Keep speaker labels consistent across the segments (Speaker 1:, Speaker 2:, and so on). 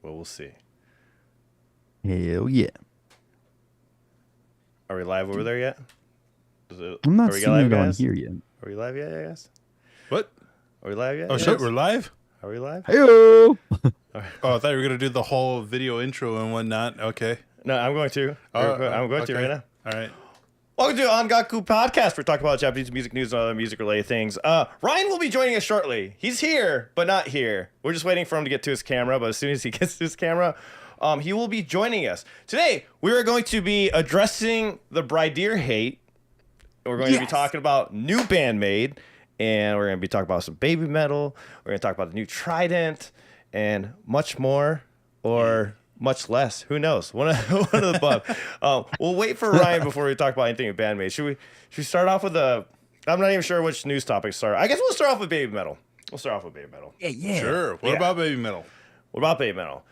Speaker 1: Well, we'll see.
Speaker 2: Hell yeah.
Speaker 1: Are we live over there yet?
Speaker 2: I'm not
Speaker 1: are we
Speaker 2: seeing
Speaker 1: live,
Speaker 2: it on
Speaker 1: guys?
Speaker 2: here yet.
Speaker 1: Are we live yet, I guess?
Speaker 3: What?
Speaker 1: Are we live yet?
Speaker 3: Oh,
Speaker 1: yes?
Speaker 3: shit, we're live?
Speaker 1: Are we live?
Speaker 2: Heyo!
Speaker 3: Oh, I thought you were going to do the whole video intro and whatnot. Okay.
Speaker 1: No, I'm going to. I'm going to right now.
Speaker 3: All right.
Speaker 1: Welcome to Ongaku Podcast. We're talking about Japanese music news and other music-related things. Ryan will be joining us shortly. He's here, but not here. We're just waiting for him to get to his camera, but as soon as he gets to his camera, he will be joining us. Today, we are going to be addressing the Bridear Hate. We're going to be talking about new Band-Maid, and we're going to be talking about some Babymetal. We're going to talk about the new Trident, and much more, or much less. Who knows? One of the above. We'll wait for Ryan before we talk about anything with Band-Maid. Should we start off with a... I'm not even sure which news topic to start. I guess we'll start off with Babymetal.
Speaker 2: Yeah.
Speaker 3: Sure. What about Babymetal?
Speaker 1: What about Babymetal?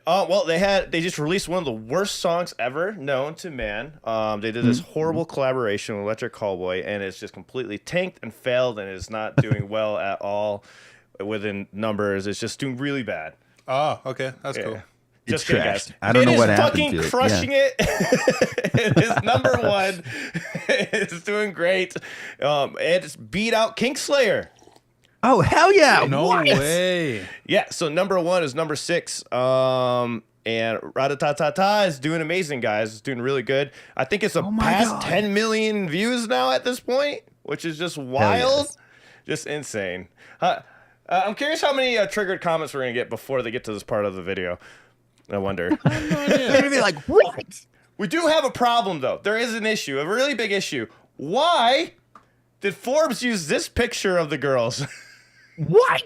Speaker 1: Well, they just released one of the worst songs ever known to man. They did this horrible collaboration with Electric Callboy, and it's just completely tanked and failed, and is not doing well at all within numbers. It's just doing really bad.
Speaker 3: Oh, okay. That's cool.
Speaker 2: It's
Speaker 1: Just kidding,
Speaker 2: trashed.
Speaker 1: guys.
Speaker 2: I don't know what happened
Speaker 1: It
Speaker 2: to
Speaker 1: is
Speaker 2: it.
Speaker 1: fucking crushing it. It is number one. It's doing great. It's beat out Kingslayer.
Speaker 2: Oh, hell yeah.
Speaker 3: No
Speaker 2: What?
Speaker 3: way.
Speaker 1: Yeah, so number one is number 6. And Ratatata is doing amazing, guys. It's doing really good. I think it's past
Speaker 2: God.
Speaker 1: 10 million views now at this point, which is just wild.
Speaker 2: yes.
Speaker 1: Just insane. I'm curious how many triggered comments we're going to get before they get to this part of the video. I wonder.
Speaker 2: They're gonna be like, what?
Speaker 1: We do have a problem, though. There is an issue, a really big issue. Why did Forbes use this picture of the girls?
Speaker 2: What?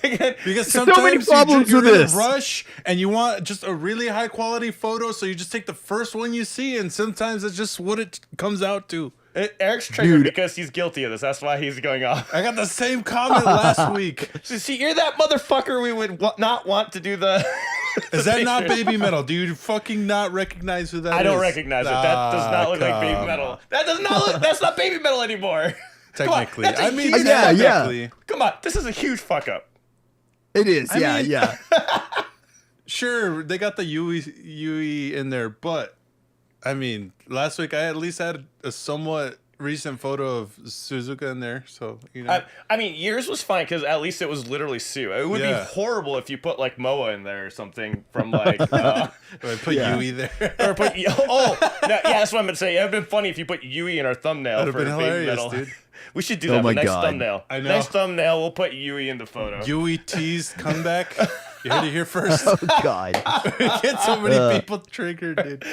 Speaker 3: Because
Speaker 2: so many
Speaker 3: sometimes
Speaker 2: problems
Speaker 3: you're
Speaker 2: with
Speaker 3: in
Speaker 2: this.
Speaker 3: a rush and you want just a really high quality photo, so you just take the first one you see, and sometimes it's just what it comes out to.
Speaker 1: Eric's triggered
Speaker 2: Dude.
Speaker 1: because he's guilty of this. That's why he's going off.
Speaker 3: I got the same comment last week.
Speaker 1: So, see, you're that motherfucker we would not want to do the...
Speaker 3: Is that not Babymetal? Do you fucking not recognize who that is?
Speaker 1: I don't recognize it. That does not look like Babymetal. That does not look... That's not Babymetal anymore.
Speaker 3: Technically.
Speaker 1: Come on,
Speaker 3: I mean,
Speaker 1: huge
Speaker 2: yeah,
Speaker 1: fuck
Speaker 2: yeah.
Speaker 1: up. Come on, this is a huge fuck up.
Speaker 2: It is.
Speaker 3: I mean-
Speaker 2: Yeah.
Speaker 3: Sure, they got the Yui in there, but I mean, last week I at least had a somewhat recent photo of Suzuka in there, so you know.
Speaker 1: I mean, yours was fine because at least it was literally Sue. It would be horrible if you put like Moa in there or something from like...
Speaker 3: I put
Speaker 2: Yeah.
Speaker 3: Yui there.
Speaker 1: or put... that's what I'm going to say. It would have been funny if you put Yui in our thumbnail.
Speaker 3: That'd
Speaker 1: for
Speaker 3: have been hilarious,
Speaker 1: Babymetal.
Speaker 3: dude.
Speaker 1: We should do
Speaker 2: Oh
Speaker 1: that.
Speaker 2: my
Speaker 1: Next
Speaker 2: God.
Speaker 1: thumbnail.
Speaker 3: I know.
Speaker 1: Next thumbnail, we'll put Yui in the photo.
Speaker 3: Yui teased comeback. You heard it here first.
Speaker 2: Oh, God.
Speaker 3: Get so many people triggered, dude.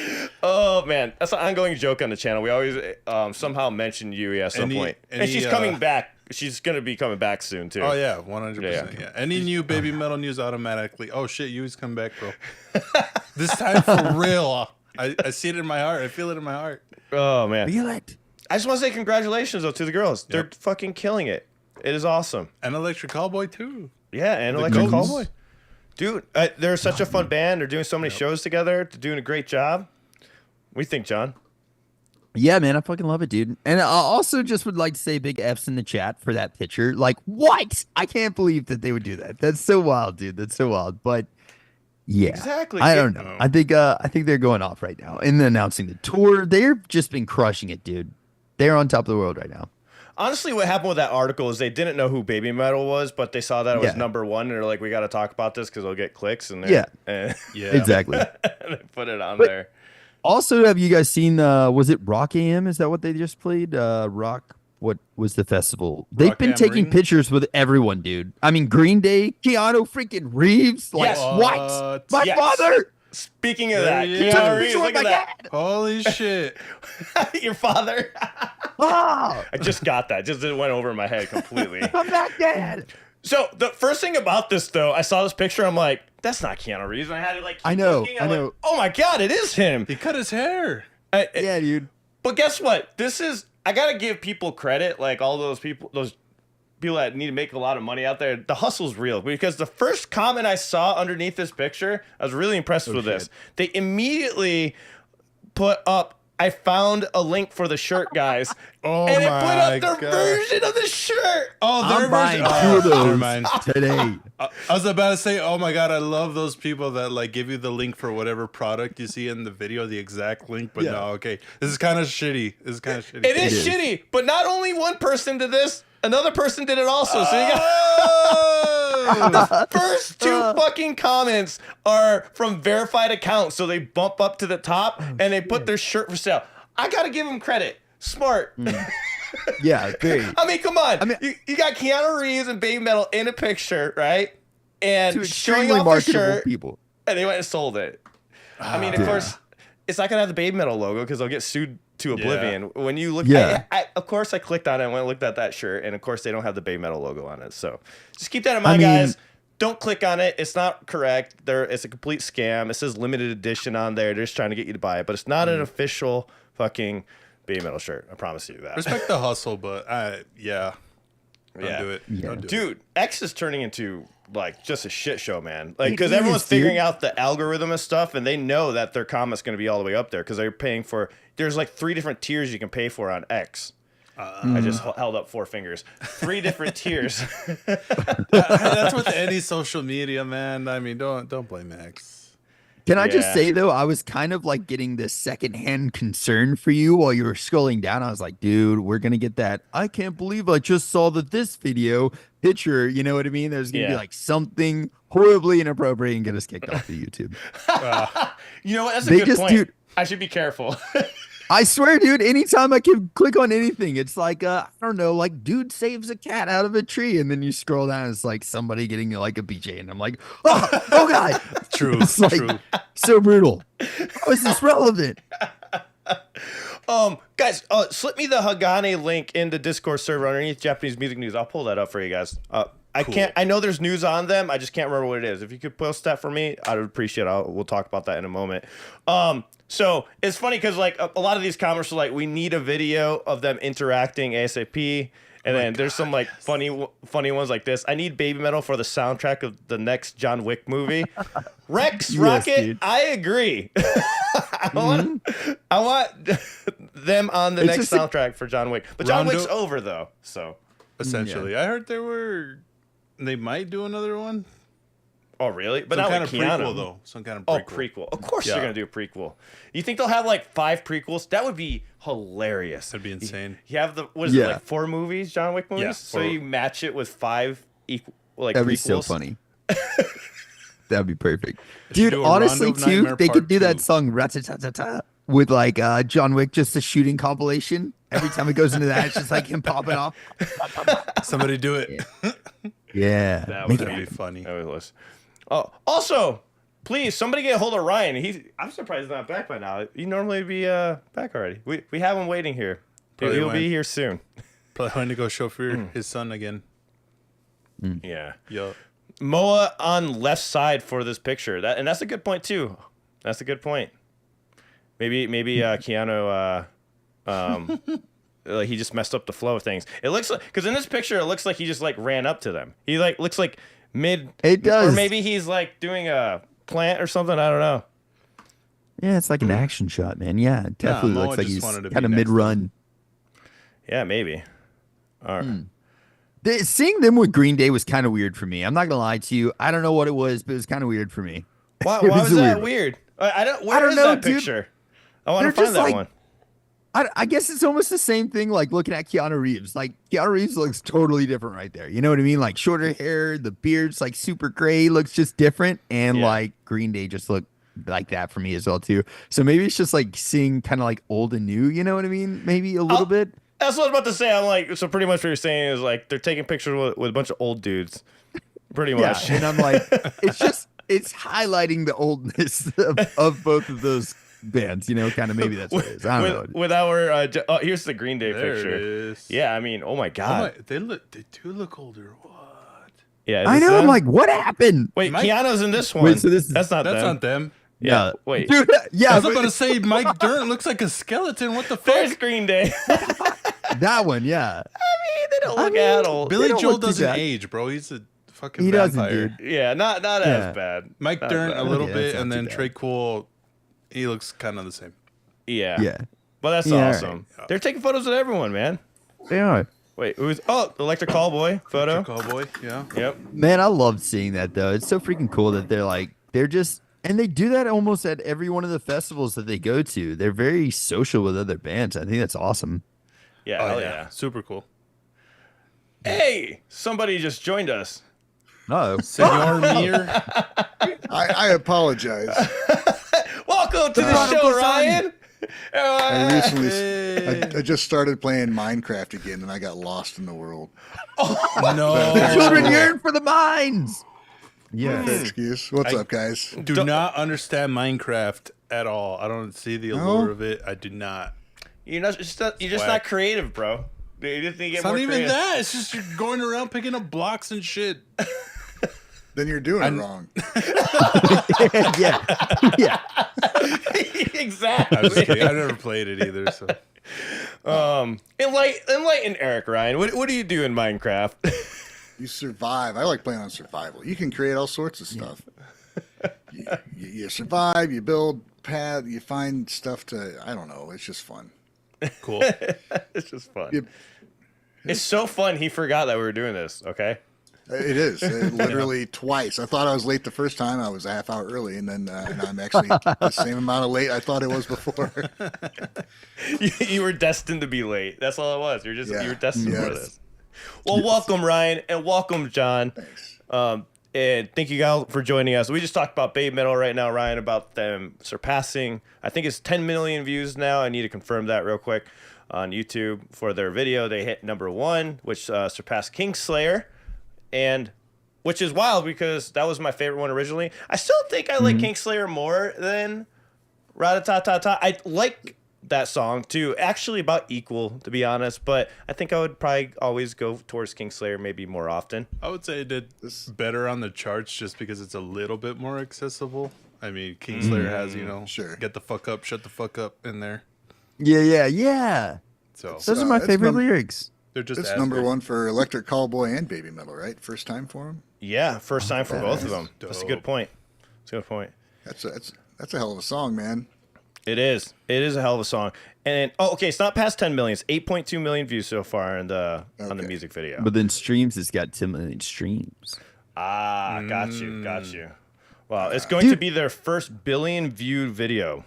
Speaker 1: Oh man, that's an ongoing joke on the channel. We always somehow mention Yui at some point, and she's coming back. She's gonna be coming back soon too.
Speaker 3: Oh yeah, 100%.
Speaker 1: Yeah.
Speaker 3: Yeah. Any new Babymetal news automatically. Oh shit, Yui's coming back, bro. This time for real. I see it in my heart. I feel it in my heart.
Speaker 1: Oh man,
Speaker 2: Feel it.
Speaker 1: I just want to say congratulations though to the girls. They're fucking killing it. It is awesome.
Speaker 3: And Electric Callboy too.
Speaker 1: Yeah, and
Speaker 3: The
Speaker 1: Electric
Speaker 3: goats.
Speaker 1: Callboy. Dude, they're such a fun band. They're doing so many shows together. They're doing a great job. What do you think, John?
Speaker 2: Yeah, man, I fucking love it, dude. And I also just would like to say big F's in the chat for that picture. Like, what? I can't believe that they would do that. That's so wild, dude. That's so wild. But yeah,
Speaker 1: Exactly.
Speaker 2: I don't know. I think they're going off right now and announcing the tour. They've just been crushing it, dude. They're on top of the world right now.
Speaker 1: Honestly, what happened with that article is they didn't know who Babymetal was, but they saw that it was
Speaker 2: Yeah.
Speaker 1: number one, and they're like, "We got to talk about this because it'll get clicks." And
Speaker 2: Yeah.
Speaker 1: and
Speaker 3: Yeah.
Speaker 2: Exactly.
Speaker 1: they put it on
Speaker 2: But-
Speaker 1: there.
Speaker 2: Also, have you guys seen? Was it Rock AM? Is that what they just played? Rock. What was the festival? They've
Speaker 3: Rock
Speaker 2: been
Speaker 3: am
Speaker 2: taking
Speaker 3: Ring?
Speaker 2: pictures with everyone, dude. I mean, Green Day, Keanu freaking Reeves. Like,
Speaker 1: Yes.
Speaker 2: what? My
Speaker 1: Yes.
Speaker 2: father.
Speaker 1: Speaking of
Speaker 3: There
Speaker 1: that,
Speaker 3: he
Speaker 1: Keanu
Speaker 3: is.
Speaker 2: Took a
Speaker 1: Reeves,
Speaker 2: picture
Speaker 1: look
Speaker 2: with
Speaker 1: at
Speaker 2: my
Speaker 1: that.
Speaker 2: dad.
Speaker 3: Holy shit.
Speaker 1: Your father.
Speaker 2: Ah,
Speaker 1: I just got that. Just it went over my head completely.
Speaker 2: come back, Dad.
Speaker 1: So the first thing about this, though, I saw this picture. I'm like, that's not Keanu Reeves. And I had to like. Keep
Speaker 2: I know,
Speaker 1: looking.
Speaker 2: I
Speaker 1: I'm like,
Speaker 2: know.
Speaker 1: oh my god, it is him.
Speaker 3: He cut his hair.
Speaker 2: Yeah, dude.
Speaker 1: But guess what? This is. I gotta give people credit. Like all those people that need to make a lot of money out there. The hustle's real because the first comment I saw underneath this picture, I was really impressed with this. They immediately put up I found a link for the shirt, guys.
Speaker 3: Oh
Speaker 1: and it
Speaker 3: my
Speaker 1: put up their
Speaker 3: God.
Speaker 1: version of the shirt.
Speaker 3: Oh, their
Speaker 2: I'm buying
Speaker 3: version.
Speaker 2: two of
Speaker 3: Never
Speaker 2: those
Speaker 3: mind.
Speaker 2: today.
Speaker 3: I was about to say, oh my God, I love those people that like give you the link for whatever product you see in the video, the exact link. But no, okay, this is kind of shitty.
Speaker 1: It is shitty, but not only one person did this, another person did it also. So you got the first two fucking comments are from verified accounts, so they bump up to the top and they put their shirt for sale. I gotta give them credit. Smart.
Speaker 2: Yeah, very.
Speaker 1: I mean, come on.
Speaker 2: I mean,
Speaker 1: you got Keanu Reeves and Babymetal in a picture, right? And
Speaker 2: two
Speaker 1: showing
Speaker 2: extremely
Speaker 1: off their
Speaker 2: marketable
Speaker 1: shirt,
Speaker 2: people.
Speaker 1: and they went and sold it. I mean, of course, it's not gonna have the Babymetal logo because they'll get sued to oblivion. When you look, of course, I clicked on it and went and looked at that shirt, and of course, they don't have the Babymetal logo on it. So just keep that in mind, guys. Don't click on it. It's not correct. It's a complete scam. It says limited edition on there. They're just trying to get you to buy it, but it's not an official fucking Babymetal shirt. I promise you that.
Speaker 3: Respect the hustle, but don't do it.
Speaker 2: Yeah.
Speaker 3: Don't do it.
Speaker 1: Dude, X is turning into like just a shit show, man. Like, because
Speaker 2: It
Speaker 1: everyone's
Speaker 2: is,
Speaker 1: figuring
Speaker 2: dude.
Speaker 1: out the algorithm and stuff, and they know that their comment's going to be all the way up there because they're paying for. There's like 3 different tiers you can pay for on X. I just held up 4 fingers. 3 different tiers.
Speaker 3: That's with any social media, man. I mean, don't blame X.
Speaker 2: Can I just
Speaker 1: Yeah.
Speaker 2: say though, I was kind of like getting this secondhand concern for you while you were scrolling down. I was like, dude, we're gonna get that. I can't believe I just saw this video picture. You know what I mean? There's gonna be like something horribly inappropriate and get us kicked off of YouTube.
Speaker 1: You know what? That's a
Speaker 2: They
Speaker 1: good
Speaker 2: just
Speaker 1: point.
Speaker 2: do-
Speaker 1: I should be careful.
Speaker 2: I swear, dude, anytime I can click on anything, it's like, I don't know, like dude saves a cat out of a tree. And then you scroll down, it's like somebody getting like a BJ. And I'm like, oh God.
Speaker 3: True.
Speaker 2: It's like
Speaker 3: True.
Speaker 2: so brutal. How is this relevant?
Speaker 1: Guys, slip me the Hagane link in the Discord server underneath Japanese Music News. I'll pull that up for you guys. I know there's news on them. I just can't remember what it is. If you could post that for me, I'd appreciate it. We'll talk about that in a moment. So it's funny because like a lot of these comments are like, we need a video of them interacting ASAP. And then there's some like funny ones like this. I need Babymetal for the soundtrack of the next John Wick movie. Rex
Speaker 2: Yes,
Speaker 1: Rocket,
Speaker 2: dude.
Speaker 1: I agree. I want them on the
Speaker 2: It's
Speaker 1: next
Speaker 2: just a-
Speaker 1: soundtrack for John Wick. But John
Speaker 3: Rondo-
Speaker 1: Wick's over though, so.
Speaker 3: Essentially, I heard they might do another one.
Speaker 1: Oh really? But
Speaker 3: Some
Speaker 1: not
Speaker 3: kind
Speaker 1: with
Speaker 3: of
Speaker 1: Keanu.
Speaker 3: prequel though. Some kind of
Speaker 1: Oh,
Speaker 3: prequel.
Speaker 1: prequel. Of course they're
Speaker 3: Yeah.
Speaker 1: gonna do a prequel. You think they'll have like 5 prequels? That would be hilarious.
Speaker 3: That'd be insane.
Speaker 1: You have what is it,
Speaker 2: Yeah.
Speaker 1: like 4 movies, John Wick movies?
Speaker 3: Yeah,
Speaker 1: So
Speaker 3: 4.
Speaker 1: you match it with 5 equal like
Speaker 2: That'd
Speaker 1: prequels.
Speaker 2: be so funny. That'd be perfect.
Speaker 3: should
Speaker 2: Dude,
Speaker 3: do a
Speaker 2: honestly,
Speaker 3: Rondo of
Speaker 2: too,
Speaker 3: Nightmare
Speaker 2: they could
Speaker 3: Part
Speaker 2: do that
Speaker 3: 2.
Speaker 2: song Ratatata with like John Wick, just a shooting compilation. Every time it goes into that, it's just like him popping off.
Speaker 3: Somebody do it.
Speaker 2: Yeah.
Speaker 1: That
Speaker 2: Make
Speaker 1: would
Speaker 2: it
Speaker 3: That'd be
Speaker 2: happen.
Speaker 3: funny.
Speaker 1: That was. Oh, also, please, somebody get a hold of Ryan. I'm surprised he's not back by now. He normally would be back already. We have him waiting here.
Speaker 3: Probably
Speaker 1: He'll
Speaker 3: went.
Speaker 1: be here soon.
Speaker 3: Probably wanted to go chauffeur his son again.
Speaker 1: Yeah.
Speaker 3: Yo.
Speaker 1: Moa on left side for this picture. That's a good point too. That's a good point. Maybe Keanu like he just messed up the flow of things. It looks like because in this picture it looks like he just like ran up to them. He like looks like mid.
Speaker 2: It does.
Speaker 1: Or maybe he's like doing a plant or something. I don't know.
Speaker 2: Yeah, it's like an action shot, man. Yeah, it definitely
Speaker 3: Moa
Speaker 2: looks like
Speaker 3: just
Speaker 2: he's
Speaker 3: wanted to
Speaker 2: kind of
Speaker 3: be next to
Speaker 2: mid-run.
Speaker 1: Yeah, maybe. All right.
Speaker 2: Seeing them with Green Day was kind of weird for me. I'm not gonna lie to you. I don't know what it was, but it was kind of weird for me.
Speaker 1: Why
Speaker 2: It
Speaker 1: was
Speaker 2: a
Speaker 1: that
Speaker 2: one.
Speaker 1: weird? I don't. Where
Speaker 2: don't
Speaker 1: is
Speaker 2: know,
Speaker 1: that
Speaker 2: dude.
Speaker 1: picture? I want to
Speaker 2: They're
Speaker 1: find
Speaker 2: just
Speaker 1: that
Speaker 2: like-
Speaker 1: one.
Speaker 2: I guess it's almost the same thing like looking at Keanu Reeves. Like Keanu Reeves looks totally different right there. You know what I mean? Like shorter hair, the beard's like super gray, looks just different. And
Speaker 1: Yeah.
Speaker 2: like Green Day just looked like that for me as well too. So maybe it's just like seeing kind of like old and new, you know what I mean? Maybe a little bit.
Speaker 1: That's what I was about to say. I'm like, so pretty much what you're saying is like they're taking pictures with a bunch of old dudes, pretty
Speaker 2: Yeah.
Speaker 1: much.
Speaker 2: And I'm like, it's highlighting the oldness of both of those bands, you know, kind of maybe that's what it is. I don't know.
Speaker 1: With our here's the Green Day
Speaker 3: There
Speaker 1: picture.
Speaker 3: it is.
Speaker 1: Yeah, I mean, oh my
Speaker 3: Oh
Speaker 1: god.
Speaker 3: my, they do look older. What?
Speaker 1: Yeah, is
Speaker 2: I
Speaker 1: this
Speaker 2: know. I'm
Speaker 1: them?
Speaker 2: like, what happened?
Speaker 1: wait,
Speaker 3: Mike-
Speaker 1: Keanu's in this one.
Speaker 2: Wait, so this is-
Speaker 1: that's not
Speaker 3: That's
Speaker 1: them.
Speaker 3: not them.
Speaker 1: Yeah, wait.
Speaker 2: Dude, yeah,
Speaker 3: I was
Speaker 2: but
Speaker 3: about to say Mike Durant looks like a skeleton. What the fuck?
Speaker 1: There's Green Day.
Speaker 2: that one, yeah.
Speaker 1: They don't look
Speaker 2: mean,
Speaker 1: at old.
Speaker 3: Billy
Speaker 2: don't
Speaker 3: Joel
Speaker 2: look too
Speaker 3: doesn't
Speaker 2: bad.
Speaker 3: age, bro. He's a fucking
Speaker 2: He doesn't,
Speaker 3: vampire.
Speaker 2: dude.
Speaker 1: Yeah, not
Speaker 2: Yeah.
Speaker 1: as bad.
Speaker 3: Mike
Speaker 1: Not
Speaker 3: Durant
Speaker 1: bad.
Speaker 3: a little
Speaker 2: Okay,
Speaker 3: bit,
Speaker 2: that's
Speaker 3: and
Speaker 2: not
Speaker 3: then
Speaker 2: too bad.
Speaker 3: Trey Cool, he looks kind of the same.
Speaker 1: Yeah.
Speaker 2: Yeah.
Speaker 1: Well, that's awesome. Right. They're taking photos of everyone, man.
Speaker 2: They are.
Speaker 1: Wait, who's Electric Callboy photo?
Speaker 3: Callboy, yeah.
Speaker 1: Yep.
Speaker 2: Man, I love seeing that though. It's so freaking cool that they're just and they do that almost at every one of the festivals that they go to. They're very social with other bands. I think that's awesome.
Speaker 1: Yeah,
Speaker 3: oh yeah. Super cool.
Speaker 1: Hey, somebody just joined us.
Speaker 2: Uh-oh.
Speaker 3: Senor Mear.
Speaker 4: I apologize.
Speaker 1: Welcome to the show, Ryan.
Speaker 4: I just started playing Minecraft again, and I got lost in the world.
Speaker 3: Oh, no.
Speaker 2: The children yearn for the mines.
Speaker 4: Yeah. Excuse. What's up, guys?
Speaker 3: Do not understand Minecraft at all. I don't see the allure of it. I do not.
Speaker 1: You're just not creative, bro. You just need to get
Speaker 3: it's
Speaker 1: more
Speaker 3: not even
Speaker 1: creative.
Speaker 3: that. It's just you're going around picking up blocks and shit.
Speaker 4: Then you're doing it wrong.
Speaker 2: yeah.
Speaker 1: Exactly.
Speaker 3: I never played it either. So,
Speaker 1: enlighten Eric, Ryan. What do you do in Minecraft?
Speaker 4: You survive. I like playing on survival. You can create all sorts of stuff. You survive. You build path. You find stuff to. I don't know. It's just fun.
Speaker 3: cool.
Speaker 1: It's just fun. It's so fun. He forgot that we were doing this. Okay.
Speaker 4: It is literally twice. I thought I was late the first time. I was a half hour early, and then and I'm actually the same amount of late I thought it was before.
Speaker 1: You were destined to be late. That's all it was. You were destined for this. Well,
Speaker 4: Yes.
Speaker 1: welcome Ryan and welcome John.
Speaker 4: Thanks.
Speaker 1: And thank you guys for joining us. We just talked about Babymetal right now, Ryan, about them surpassing. I think it's 10 million views now. I need to confirm that real quick on YouTube for their video. They hit #1, which surpassed Kingslayer. And which is wild because that was my favorite one originally. I still think I like Kingslayer more than Ratatata. I like that song too. Actually about equal, to be honest. But I think I would probably always go towards Kingslayer maybe more often.
Speaker 3: I would say it did better on the charts just because it's a little bit more accessible. I mean, Kingslayer has,
Speaker 4: Sure.
Speaker 3: get the fuck up, shut the fuck up in there.
Speaker 2: Yeah.
Speaker 3: So
Speaker 2: Those are my favorite lyrics.
Speaker 3: they're just
Speaker 4: It's
Speaker 3: as
Speaker 4: #1 for Electric Callboy and Babymetal, right? First time for them.
Speaker 1: Yeah, first time for both of them.
Speaker 3: dope.
Speaker 1: That's a good point.
Speaker 4: That's a hell of a song, man.
Speaker 1: It is. It is a hell of a song. And it's not past 10 million. It's 8.2 million views so far on the music video.
Speaker 2: But then streams, it's got 10 million streams.
Speaker 1: Got you. Wow, it's going to be their first billion viewed video.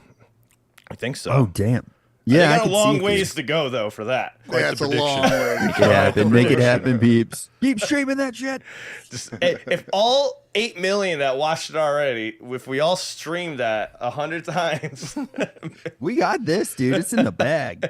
Speaker 1: I think so.
Speaker 2: Oh, damn. Yeah,
Speaker 1: they got a long ways to go though for that.
Speaker 4: That's a long way to go.
Speaker 2: Yeah, then make it happen, peeps. Keep streaming that shit.
Speaker 1: If all 8 million that watched it already, if we all streamed that 100 times,
Speaker 2: We got this, dude. It's in the bag.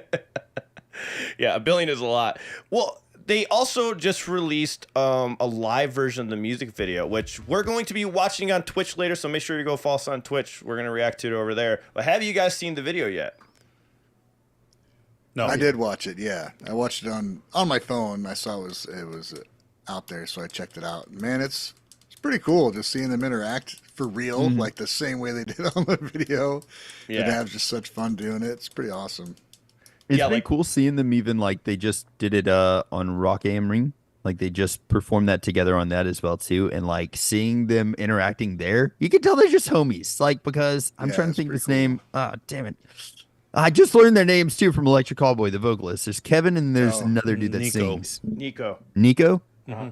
Speaker 1: yeah, 1 billion is a lot. Well, they also just released a live version of the music video, which we're going to be watching on Twitch later. So make sure you go follow us on Twitch. We're gonna react to it over there. But have you guys seen the video yet?
Speaker 3: no.
Speaker 4: I did watch it. Yeah, I watched it on my phone. I saw it was out there, so I checked it out. Man, it's pretty cool just seeing them interact for real, like the same way they did on the video.
Speaker 1: Yeah.
Speaker 4: And have just such fun doing it. It's pretty awesome.
Speaker 2: It's
Speaker 1: Yeah,
Speaker 2: been
Speaker 1: like-
Speaker 2: cool seeing them even like they just did it on Rock AM Ring. Like they just performed that together on that as well too. And like seeing them interacting there, you can tell they're just homies. Like because I'm
Speaker 4: Yeah,
Speaker 2: trying to
Speaker 4: it's
Speaker 2: think of
Speaker 4: pretty
Speaker 2: his name. Damn it. I just learned their names too from Electric Callboy, the vocalist. There's Kevin and there's another dude that
Speaker 3: Nico.
Speaker 2: sings.
Speaker 1: Nico.
Speaker 2: Nico?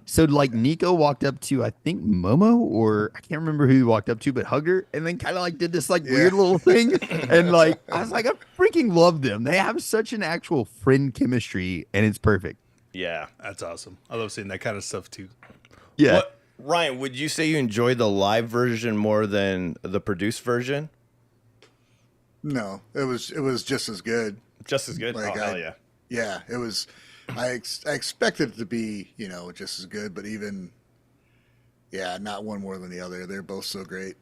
Speaker 2: So like Nico walked up to I think Momo or I can't remember who he walked up to, but hugged her and then kind of like did this like weird little thing. And like I was like, I freaking love them. They have such an actual friend chemistry and it's perfect.
Speaker 1: Yeah.
Speaker 3: That's awesome. I love seeing that kind of stuff too.
Speaker 2: Yeah.
Speaker 1: What, Ryan, would you say you enjoyed the live version more than the produced version?
Speaker 4: No, it was just as good.
Speaker 1: Just as good?
Speaker 4: Like,
Speaker 1: oh, hell yeah.
Speaker 4: Yeah, it was. I expected it to be, just as good, but even, not one more than the other. They're both so great.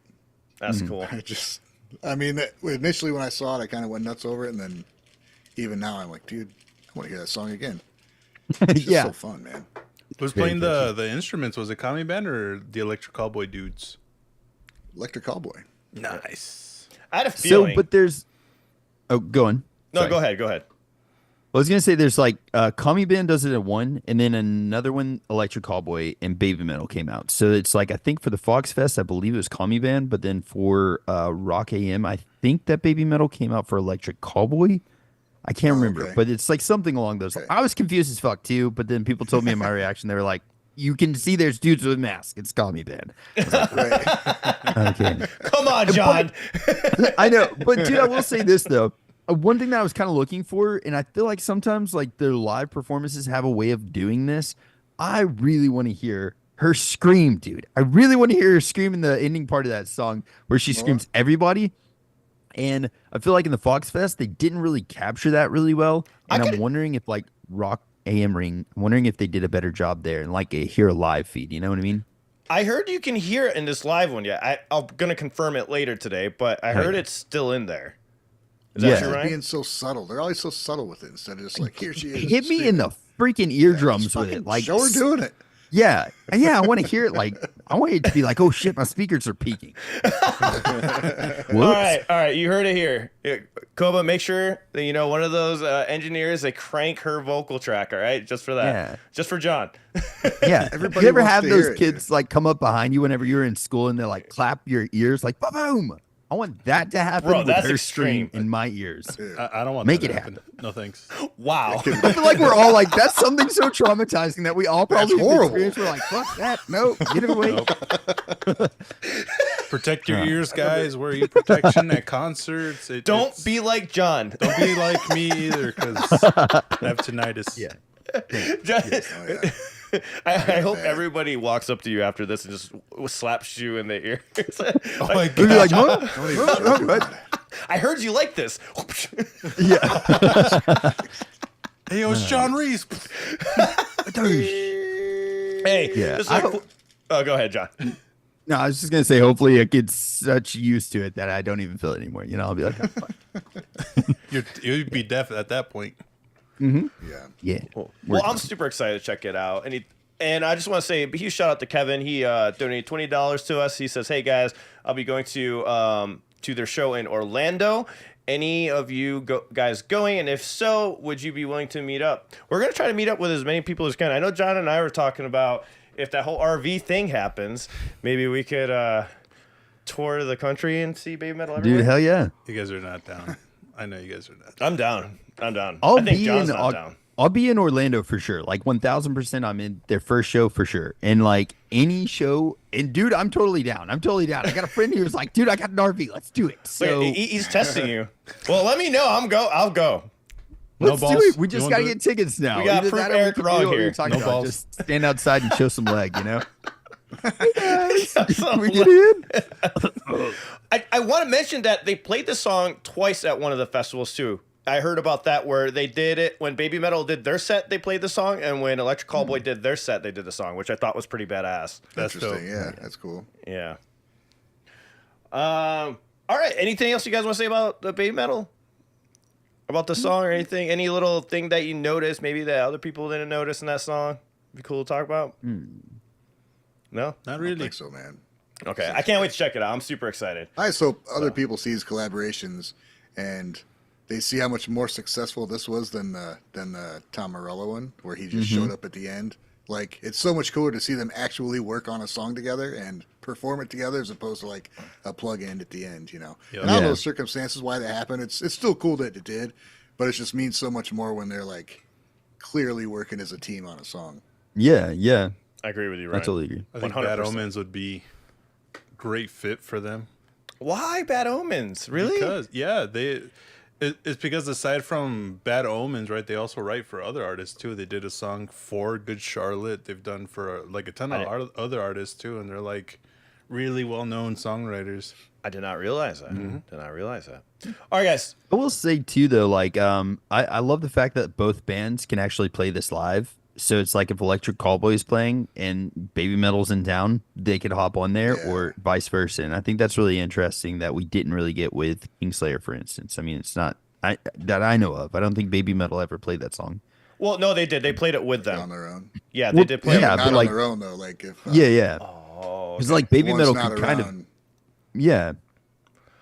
Speaker 1: That's cool.
Speaker 4: Initially when I saw it, I kind of went nuts over it, and then even now I'm like, dude, I want to hear that song again. It's just so fun, man.
Speaker 3: Who's playing the instruments? Was it Kami Band or the Electric Callboy dudes?
Speaker 4: Electric Callboy.
Speaker 3: Nice.
Speaker 1: I had a feeling.
Speaker 2: So, but there's. Oh, go on.
Speaker 1: No,
Speaker 2: Sorry.
Speaker 1: go ahead.
Speaker 2: I was gonna say there's like Kami Band does it at one, and then another one, Electric Callboy and Babymetal came out. So it's like I think for the Fox Fest, I believe it was Kami Band, but then for Rock AM, I think that Babymetal came out for Electric Callboy. I can't remember,
Speaker 4: okay.
Speaker 2: but it's like something along those lines. I was confused as fuck too, but then people told me in my reaction, they were like, you can see there's dudes with masks. It's Call Me Band.
Speaker 4: Right.
Speaker 2: Okay.
Speaker 1: Come on, John.
Speaker 2: I know, but dude, I will say this though. One thing that I was kind of looking for, and I feel like sometimes like their live performances have a way of doing this. I really want to hear her scream, dude. I really want to hear her scream in the ending part of that song where she screams everybody. And I feel like in the Fox Fest, they didn't really capture that really well. And I'm wondering if like Rock AM Ring, I'm wondering if they did a better job there and like hear a live feed. You know what I mean?
Speaker 1: I heard you can hear it in this live one. Yeah, I'm gonna confirm it later today, but I heard it's still in there. Is that true, Ryan?
Speaker 4: Being so subtle. They're always so subtle with it instead of just like, here she is.
Speaker 2: Hit me in the freaking eardrums with it. Like,
Speaker 4: show her doing it.
Speaker 2: Yeah. I want to hear it. Like, I want it to be like, oh shit, my speakers are peaking.
Speaker 1: All right. You heard it here. Koba, make sure that, one of those engineers, they crank her vocal track, all right? Just for that.
Speaker 2: Yeah.
Speaker 1: Just for John.
Speaker 2: Yeah.
Speaker 4: Everybody
Speaker 2: you ever
Speaker 4: wants
Speaker 2: have
Speaker 4: to
Speaker 2: those
Speaker 4: hear it,
Speaker 2: kids like come up behind you whenever you're in school and they like clap your ears like, boom. I want that to happen.
Speaker 1: Bro,
Speaker 2: with
Speaker 1: that's
Speaker 2: her
Speaker 1: extreme.
Speaker 2: scream in my ears.
Speaker 3: I don't want
Speaker 2: Make
Speaker 3: that
Speaker 2: it
Speaker 3: to happen. No thanks.
Speaker 1: Wow.
Speaker 2: I feel like we're all like, that's something so traumatizing that we all probably
Speaker 4: That's horrible.
Speaker 2: experienced. We're like, fuck that. No, get it away.
Speaker 3: Nope. Protect your ears, guys. Wear ear protection at concerts.
Speaker 1: Don't be like John.
Speaker 3: Don't be like me either, because I have tinnitus.
Speaker 2: Yeah.
Speaker 1: John, I hope everybody walks up to you after this and just slaps you in the ear.
Speaker 3: Oh my
Speaker 2: We'd be
Speaker 3: god.
Speaker 2: like, huh?
Speaker 1: I heard you like this.
Speaker 2: Yeah.
Speaker 3: Hey, yo, it's John Reese.
Speaker 1: Hey,
Speaker 2: Yeah,
Speaker 1: just like, go ahead, John.
Speaker 2: No, I was just gonna say, hopefully it gets such used to it that I don't even feel it anymore. I'll be like, oh, fuck.
Speaker 3: You'd be deaf at that point.
Speaker 4: Yeah.
Speaker 2: Yeah.
Speaker 1: Well, I'm super excited to check it out. And I just want to say a huge shout out to Kevin. He donated $20 to us. He says, "Hey guys, I'll be going to their show in Orlando. Any of you guys going? And if so, would you be willing to meet up?" We're gonna try to meet up with as many people as can. I know John and I were talking about if that whole RV thing happens, maybe we could tour the country and see Babymetal everywhere.
Speaker 2: Dude, hell yeah.
Speaker 3: You guys are not down. I know you guys are not.
Speaker 1: I'm down. I think
Speaker 2: I'll
Speaker 1: John's not down.
Speaker 2: I'll be in Orlando for sure. Like 1000% I'm in their first show for sure. And like any show, and dude, I'm totally down. I got a friend who was like, dude, I got an RV. Let's do it. So
Speaker 1: Wait, he's testing you. Well, let me know. I'll go.
Speaker 2: let's
Speaker 3: No
Speaker 2: do
Speaker 3: balls?
Speaker 2: it. We
Speaker 3: You
Speaker 2: just
Speaker 3: wanna
Speaker 2: got to
Speaker 3: do
Speaker 2: get
Speaker 3: it?
Speaker 2: tickets now.
Speaker 1: We got
Speaker 2: Either
Speaker 1: proof
Speaker 2: that or
Speaker 1: Eric
Speaker 2: we can
Speaker 1: wrong
Speaker 2: do what
Speaker 1: here.
Speaker 2: you're talking
Speaker 3: No
Speaker 2: about.
Speaker 3: balls.
Speaker 2: Just stand outside and show some leg, Hey guys,
Speaker 1: Some
Speaker 2: we get in?
Speaker 1: I want to mention that they played the song twice at one of the festivals too. I heard about that where they did it when Babymetal did their set, they played the song, and when Electric Callboy did their set, they did the song, which I thought was pretty badass.
Speaker 3: That's dope.
Speaker 4: Interesting. Yeah, that's cool.
Speaker 1: Yeah. All right. Anything else you guys want to say about the Babymetal? About the song or anything? Any little thing that you noticed, maybe that other people didn't notice in that song? Be cool to talk about? No?
Speaker 3: Not
Speaker 4: I
Speaker 3: really.
Speaker 4: think so, man.
Speaker 1: Okay. I can't wait to check it out. I'm super excited.
Speaker 4: I just hope other people see these collaborations and they see how much more successful this was than the Tom Morello one, where he just showed up at the end. Like, it's so much cooler to see them actually work on a song together and perform it together as opposed to like a plug-in at the end,
Speaker 3: Yeah.
Speaker 4: And I don't know the circumstances why that happened. It's still cool that it did, but it just means so much more when they're like clearly working as a team on a song.
Speaker 2: Yeah.
Speaker 1: I agree with you,
Speaker 2: I
Speaker 1: Ryan.
Speaker 2: totally agree.
Speaker 3: I think Bad
Speaker 1: 100%.
Speaker 3: Omens would be great fit for them.
Speaker 1: Why Bad Omens? Really?
Speaker 3: Because it's because aside from Bad Omens, right, they also write for other artists too. They did a song for Good Charlotte. They've done for like a ton of other artists too, and they're like really well-known songwriters.
Speaker 1: I did not realize that. Did not realize that. All right, guys.
Speaker 2: I will say too, though, like I love the fact that both bands can actually play this live. So it's like if Electric Callboy is playing and Babymetal's in town, they could hop on there, or vice versa. And I think that's really interesting that we didn't really get with Kingslayer, for instance. I mean, it's not that I know of. I don't don't think Babymetal ever played that song.
Speaker 1: Well, no, they did. They played it with them.
Speaker 4: On their own.
Speaker 1: Yeah, they did play
Speaker 2: yeah,
Speaker 1: it.
Speaker 4: Not
Speaker 2: but
Speaker 4: on
Speaker 2: like-
Speaker 4: their own though. Like if
Speaker 2: Yeah.
Speaker 1: Oh,
Speaker 2: Because like
Speaker 4: one's
Speaker 2: Babymetal
Speaker 4: not
Speaker 2: could kind of
Speaker 4: around,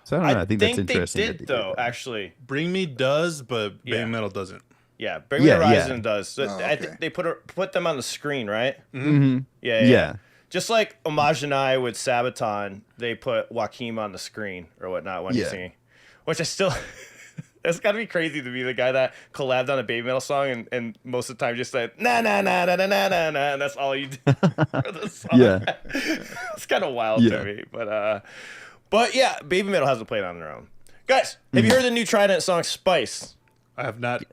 Speaker 2: So I don't know. I think that's interesting.
Speaker 1: they
Speaker 2: that
Speaker 1: did
Speaker 2: they
Speaker 1: though.
Speaker 2: that.
Speaker 1: Actually,
Speaker 3: Bring Me does, but
Speaker 1: Yeah.
Speaker 3: Babymetal doesn't.
Speaker 1: yeah, Bring Me
Speaker 2: Yeah,
Speaker 1: Horizon
Speaker 2: yeah.
Speaker 1: does. So
Speaker 4: Oh,
Speaker 1: I
Speaker 4: okay.
Speaker 1: think they put them on the screen, right?
Speaker 2: Mhm.
Speaker 1: Yeah.
Speaker 2: Yeah.
Speaker 1: Just like Homage and I with Sabaton, they put Joaquin on the screen or whatnot when he's
Speaker 2: Yeah.
Speaker 1: singing, which I still. It's got to be crazy to be the guy that collabed on a Babymetal song and most of the time just said na na na na na na na na, and that's all you do for the song.
Speaker 2: Yeah.
Speaker 1: It's kind of wild to me, but yeah, Babymetal hasn't played on their own. Guys, have you heard the new Trident song Spice?
Speaker 3: I have not.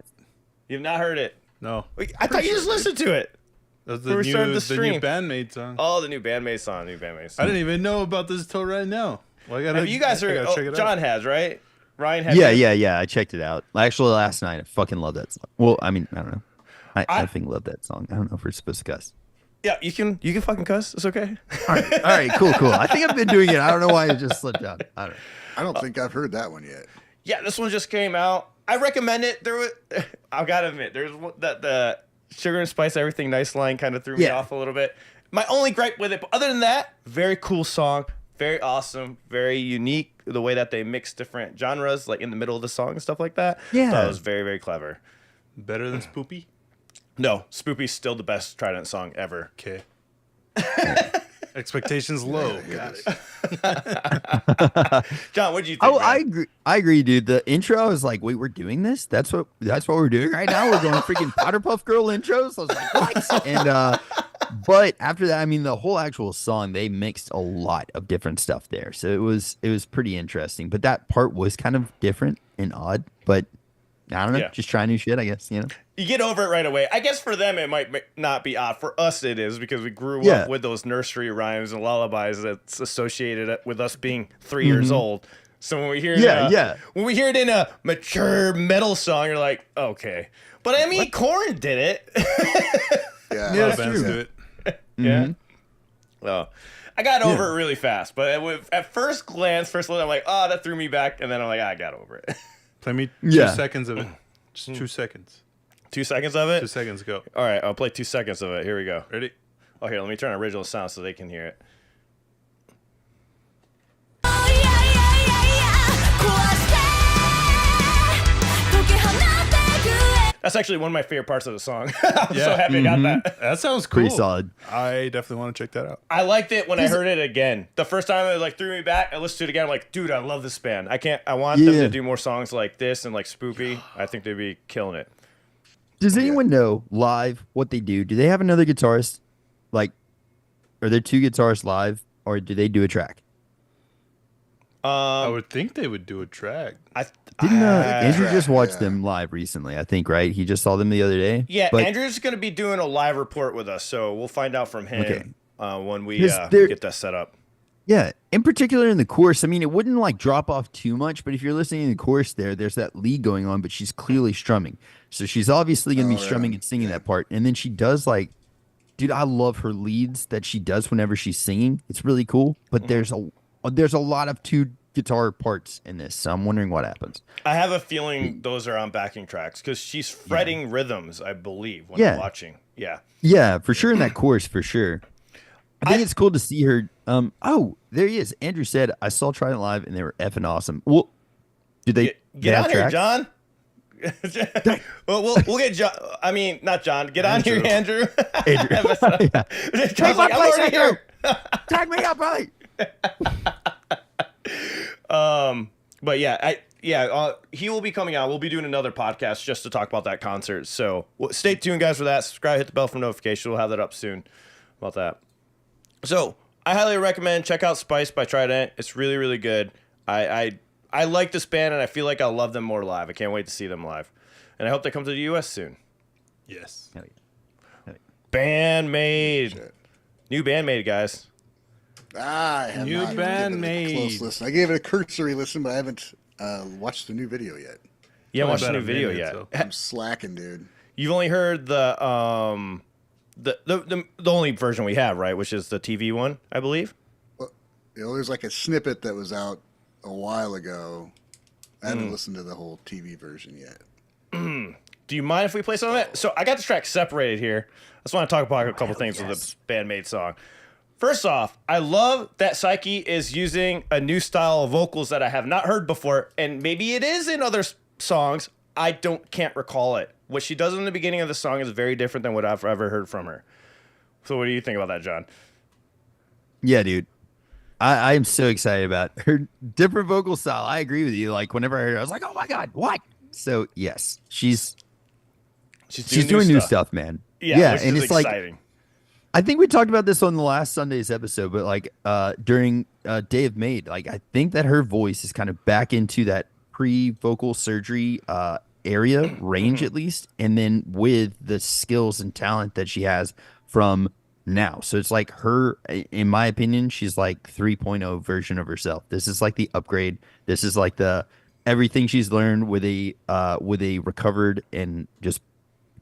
Speaker 1: You've not heard it?
Speaker 3: No.
Speaker 1: Wait, I thought you just listened to it.
Speaker 3: That's
Speaker 1: Before we started the
Speaker 3: the new
Speaker 1: stream.
Speaker 3: Band-Maid song.
Speaker 1: Oh, the new Band-Maid song.
Speaker 3: I didn't even know about this till right now. Well, I gotta,
Speaker 1: Have you guys heard?
Speaker 3: check it
Speaker 1: John
Speaker 3: out.
Speaker 1: has, right? Ryan has.
Speaker 2: Yeah. I checked it out. Actually, last night I fucking love that song. Well, I mean, I don't know. I fucking love that song. I don't know if we're supposed to cuss.
Speaker 1: Yeah, you can fucking cuss. It's okay.
Speaker 2: All right, cool. I think I've been doing it. I don't know why it just slipped out. I don't know.
Speaker 4: I don't think I've heard that one yet.
Speaker 1: Yeah, this one just came out. I recommend it. I've got to admit, there's that the sugar and spice everything nice line kind of threw me off a little bit. My only gripe with it, but other than that, very cool song, very awesome, very unique. The way that they mix different genres, like in the middle of the song and stuff like that.
Speaker 2: Yeah,
Speaker 1: that was very, very clever.
Speaker 3: Better than Spoopy?
Speaker 1: No, Spoopy's still the best Trident song ever.
Speaker 3: Okay. Expectations low.
Speaker 4: Got it.
Speaker 1: John, what did you think?
Speaker 2: Oh,
Speaker 1: man?
Speaker 2: I agree, dude. The intro, I was like, wait, we're doing this? That's what we're doing right now? We're going freaking Powderpuff Girl intros? I was like, what? And but after that, I mean, the whole actual song, they mixed a lot of different stuff there. So it was pretty interesting. But that part was kind of different and odd. But I don't know, just try new shit, I guess, you know?
Speaker 1: You get over it right away. I guess for them, it might not be odd. For us, it is because we grew up with those nursery rhymes and lullabies that's associated with us being 3 years old. So when we hear when we hear it in a mature metal song, you're like, okay. But I mean, Korn did it.
Speaker 4: Yeah,
Speaker 3: A lot of bands do it.
Speaker 1: Yeah. Well, I got over it really fast. But at first glance, I'm like, oh, that threw me back. And then I'm like, I got over it.
Speaker 3: Play me 2 seconds of it. Just 2 seconds.
Speaker 1: 2 seconds of it?
Speaker 3: 2 seconds, go.
Speaker 1: All right, I'll play 2 seconds of it. Here we go.
Speaker 3: Ready?
Speaker 1: Oh, here, let me turn on original sound so they can hear it. That's actually one of my favorite parts of the song. I'm so happy I got that.
Speaker 3: That sounds cool.
Speaker 2: Pretty solid.
Speaker 3: I definitely want to check that out.
Speaker 1: I liked it when I heard it again. The first time it like threw me back, I listened to it again. I'm like, dude, I love this band. I want them to do more songs like this and like Spoopy. I think they'd be killing it.
Speaker 2: Does anyone know live what they do? Do they have another guitarist? Like, are there 2 guitarists live, or do they do a track?
Speaker 3: I would think they would do a track.
Speaker 2: Andrew just watched them live recently, I think, right? He just saw them the other day.
Speaker 1: Yeah,
Speaker 2: but
Speaker 1: Andrew's going to be doing a live report with us, so we'll find out from him when we
Speaker 2: there-
Speaker 1: get that set up.
Speaker 2: Yeah, in particular in the chorus, I mean, it wouldn't like drop off too much, but if you're listening to the chorus there's that lead going on, but she's clearly strumming. So she's obviously going to be strumming and singing that part. And then she does like, dude, I love her leads that she does whenever she's singing. It's really cool, but there's a lot of 2 guitar parts in this, so I'm wondering what happens.
Speaker 1: I have a feeling those are on backing tracks because she's fretting rhythms, I believe, when I'm watching. Yeah,
Speaker 2: for sure in that chorus, for sure. I think it's cool to see her. Oh, there he is. Andrew said, I saw Trident live and they were effing awesome. Well, did they
Speaker 1: get
Speaker 2: have
Speaker 1: on here,
Speaker 2: tracks?
Speaker 1: John? well, we'll get John. I mean, not John. Get on here, Andrew.
Speaker 2: Andrew.
Speaker 1: John's like, I'm already here.
Speaker 2: Tag me up, buddy.
Speaker 1: But he will be coming out. We'll be doing another podcast just to talk about that concert. So stay tuned, guys, for that. Subscribe, hit the bell for notification. We'll have that up soon about that. So I highly recommend check out Spice by Trident. It's really, really good. I like this band, and I feel like I'll love them more live. I can't wait to see them live. And I hope they come to the U.S. soon.
Speaker 3: Yes.
Speaker 1: Band-Maid. New Band-Maid, guys.
Speaker 4: I have
Speaker 3: New
Speaker 4: not given it a
Speaker 3: Band-Maid.
Speaker 4: close listen. I gave it a cursory listen, but I haven't watched the new video yet.
Speaker 1: You haven't watched the
Speaker 3: About
Speaker 1: new
Speaker 3: a
Speaker 1: video
Speaker 3: minute,
Speaker 1: yet.
Speaker 3: so.
Speaker 4: I'm slacking, dude.
Speaker 1: You've only heard the only version we have, right? Which is the TV one, I believe.
Speaker 4: Well, there's like a snippet that was out a while ago. I haven't listened to the whole TV version yet.
Speaker 1: Do you mind if we play some of it? So I got the track separated here. I just want to talk about a couple things with this Band-Maid song. First off, I love that Psyche is using a new style of vocals that I have not heard before, and maybe it is in other songs. I can't recall it. What she does in the beginning of the song is very different than what I've ever heard from her. So what do you think about that, John?
Speaker 2: Yeah, dude. I am so excited about her different vocal style. I agree with you. Like, whenever I heard it, I was like, oh my God, what? So yes, she's
Speaker 1: She's
Speaker 2: doing new stuff, man.
Speaker 1: Yeah, which
Speaker 2: and
Speaker 1: is
Speaker 2: it's
Speaker 1: exciting.
Speaker 2: like I think we talked about this on the last Sunday's episode, but like during Day of Made, like I think that her voice is kind of back into that pre-vocal surgery area range at least, and then with the skills and talent that she has from now. So it's like her, in my opinion, she's like 3.0 version of herself. This is like the upgrade. This is like the everything she's learned with a recovered and just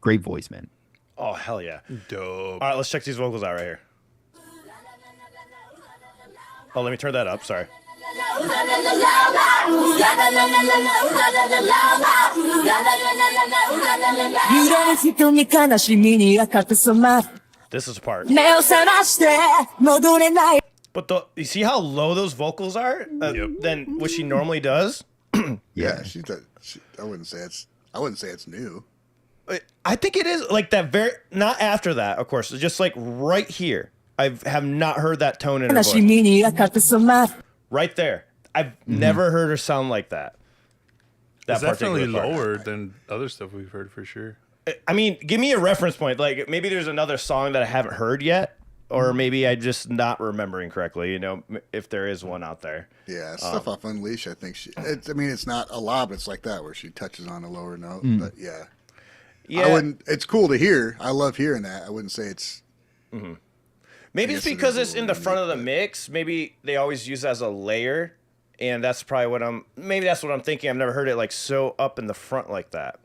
Speaker 2: great voice, man.
Speaker 1: Oh, hell yeah.
Speaker 3: Dope.
Speaker 1: All right, let's check these vocals out right here. Oh, let me turn that up. Sorry. This is the part. But you see how low those vocals are than what she normally does?
Speaker 4: Yeah, I wouldn't say it's new.
Speaker 1: I think it is like that not after that, of course. Just like right here. I have not heard that tone in her voice. Right there. I've never heard her sound like that.
Speaker 3: It's definitely
Speaker 1: part.
Speaker 3: lower than other stuff we've heard for sure.
Speaker 1: I mean, give me a reference point. Like maybe there's another song that I haven't heard yet, or maybe I just not remembering correctly. You know, if there is one out there.
Speaker 4: Yeah, stuff off Unleash. I think it's not a lot, but it's like that where she touches on a lower note. But yeah. It's cool to hear. I love hearing that. I wouldn't say it's.
Speaker 1: Maybe it's because it's in the front of the mix. Maybe they always use it as a layer, and that's probably maybe that's what I'm thinking. I've never heard it like so up in the front like that.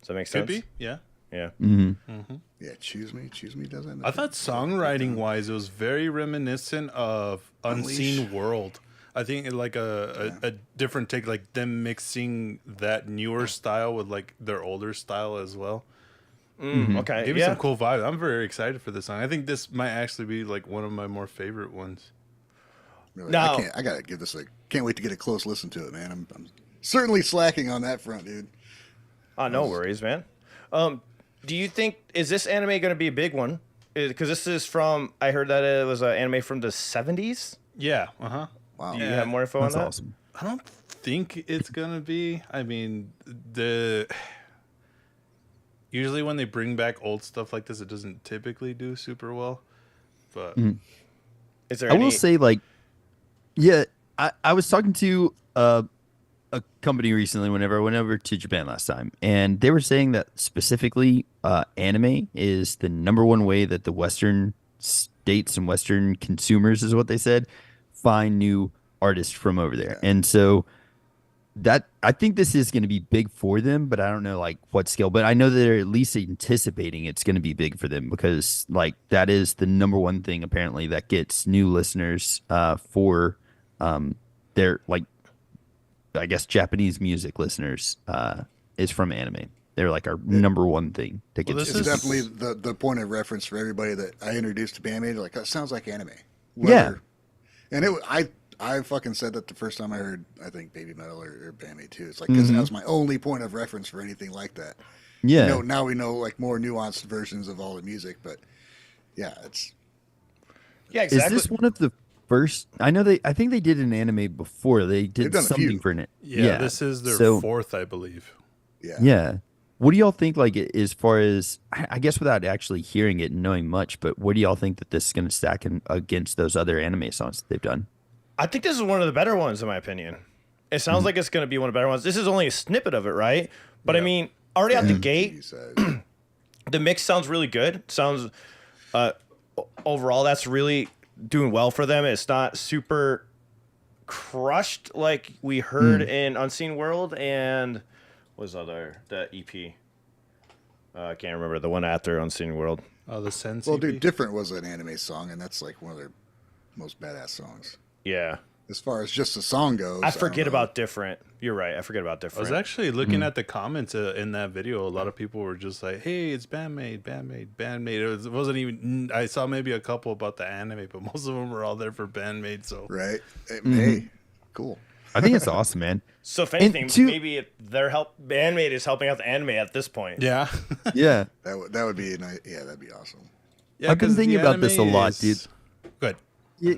Speaker 1: Does that make sense?
Speaker 3: Could be, yeah.
Speaker 1: Yeah.
Speaker 4: Yeah, Choose Me doesn't.
Speaker 3: I thought songwriting wise, it was very reminiscent of Unseen World. I think like a different take, like them mixing that newer style with like their older style as well.
Speaker 1: Okay.
Speaker 3: Gave me some cool vibe. I'm very excited for this song. I think this might actually be like one of my more favorite ones.
Speaker 4: Really, I gotta give this can't wait to get a close listen to it, man. I'm certainly slacking on that front, dude.
Speaker 1: No worries, man. Do you think is this anime going to be a big one? Because this is from I heard that it was an anime from the 70s.
Speaker 3: Yeah.
Speaker 4: Wow.
Speaker 1: Do you have more info on that?
Speaker 2: That's awesome.
Speaker 3: I don't think it's gonna be. I mean, usually when they bring back old stuff like this, it doesn't typically do super well. But
Speaker 1: Is there?
Speaker 2: I will say, like, yeah, I was talking to a company recently whenever I went over to Japan last time, and they were saying that specifically anime is the number one way that the Western states and Western consumers, is what they said, find new artists from over there. And so that I think this is going to be big for them, but I don't know like what scale, but I know that they're at least anticipating it's going to be big for them because like that is the number one thing apparently that gets new listeners for their like I guess Japanese music listeners is from anime. They're like our number one thing to get.
Speaker 4: This is definitely the point of reference for everybody that I introduced to Band-Maid. Like, that sounds like anime.
Speaker 2: Yeah.
Speaker 4: And I fucking said that the first time I heard, I think, Babymetal or Band-Maid too. It's like, because that was my only point of reference for anything like that.
Speaker 2: Yeah.
Speaker 4: You know, now we know like more nuanced versions of all the music, but yeah, it's.
Speaker 1: Yeah, exactly.
Speaker 2: Is this one of the first? I think they did an anime before. They did something for it.
Speaker 3: Yeah, this is their fourth, I believe.
Speaker 4: Yeah.
Speaker 2: Yeah. What do y'all think, like, as far as, I guess without actually hearing it and knowing much, but what do y'all think that this is going to stack against those other anime songs that they've done?
Speaker 1: I think this is one of the better ones, in my opinion. It sounds like it's going to be one of the better ones. This is only a snippet of it, right? But I mean, already out the gate, the mix sounds really good. Sounds, overall, that's really doing well for them. It's not super crushed like we heard in Unseen World and... What was the EP? I can't remember the one after Unseen World.
Speaker 3: Oh, the Sense.
Speaker 4: Well,
Speaker 3: EP?
Speaker 4: dude, Different was an anime song, and that's like one of their most badass songs.
Speaker 1: Yeah.
Speaker 4: As far as just the song goes,
Speaker 1: I forget about Different. You're right. I forget about
Speaker 3: I
Speaker 1: Different.
Speaker 3: was actually looking at the comments in that video. A lot of people were just like, "Hey, it's Band-Maid, Band-Maid, Band-Maid." It wasn't even. I saw maybe a couple about the anime, but most of them were all there for Band-Maid. So
Speaker 4: right, hey, cool.
Speaker 2: I think it's awesome, man.
Speaker 1: So if anything, maybe Band-Maid is helping out the anime at this point.
Speaker 3: yeah,
Speaker 2: Yeah.
Speaker 4: That would be nice. Yeah, that'd be awesome.
Speaker 3: yeah.
Speaker 2: I've been
Speaker 3: 'cause
Speaker 2: thinking
Speaker 3: the
Speaker 2: about this a
Speaker 3: anime
Speaker 2: lot, dude.
Speaker 3: Good.
Speaker 2: Yeah.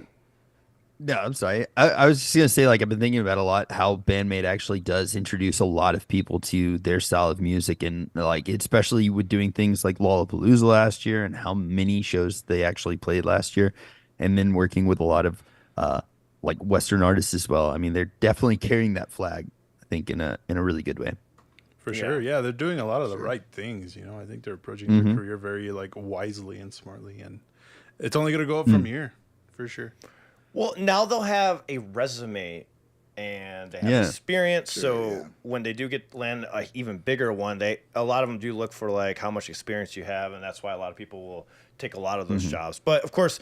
Speaker 2: No, I'm sorry. I was just gonna say, like, I've been thinking about a lot how Band-Maid actually does introduce a lot of people to their style of music, and like, especially with doing things like Lollapalooza last year, and how many shows they actually played last year, and then working with a lot of like Western artists as well. I mean, they're definitely carrying that flag, I think, in a really good way.
Speaker 3: For sure, yeah, they're doing a lot of the right things. You know, I think they're approaching their career very like wisely and smartly, and it's only gonna go up from here, for sure.
Speaker 1: Well, now they'll have a resume and they have experience. So when they do land a even bigger one, a lot of them do look for like how much experience you have, and that's why a lot of people will take a lot of those jobs. But of course,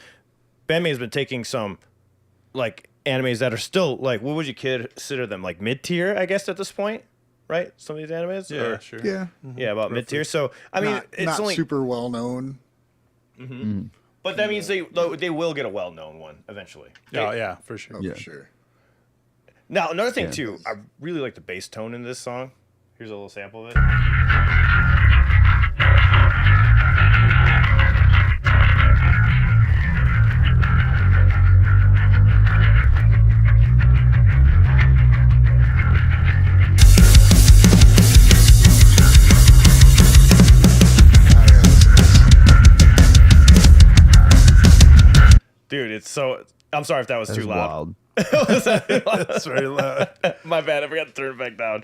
Speaker 1: Band-Maid has been taking some like animes that are still like, what would you consider them, like mid-tier, I guess, at this point, right? Some of these animes,
Speaker 3: Yeah, sure.
Speaker 4: Yeah.
Speaker 1: Yeah, about mid-tier. So I mean, it's
Speaker 4: not
Speaker 1: only
Speaker 4: super well known.
Speaker 1: but that means they will get a well-known one eventually.
Speaker 3: Oh, yeah, for sure.
Speaker 4: Oh, for sure.
Speaker 1: Now, another thing, too, I really like the bass tone in this song. Here's a little sample of it. Dude, it's so... I'm sorry if that was too loud.
Speaker 2: Wild.
Speaker 3: That's very loud.
Speaker 1: My bad, I forgot to turn it back down.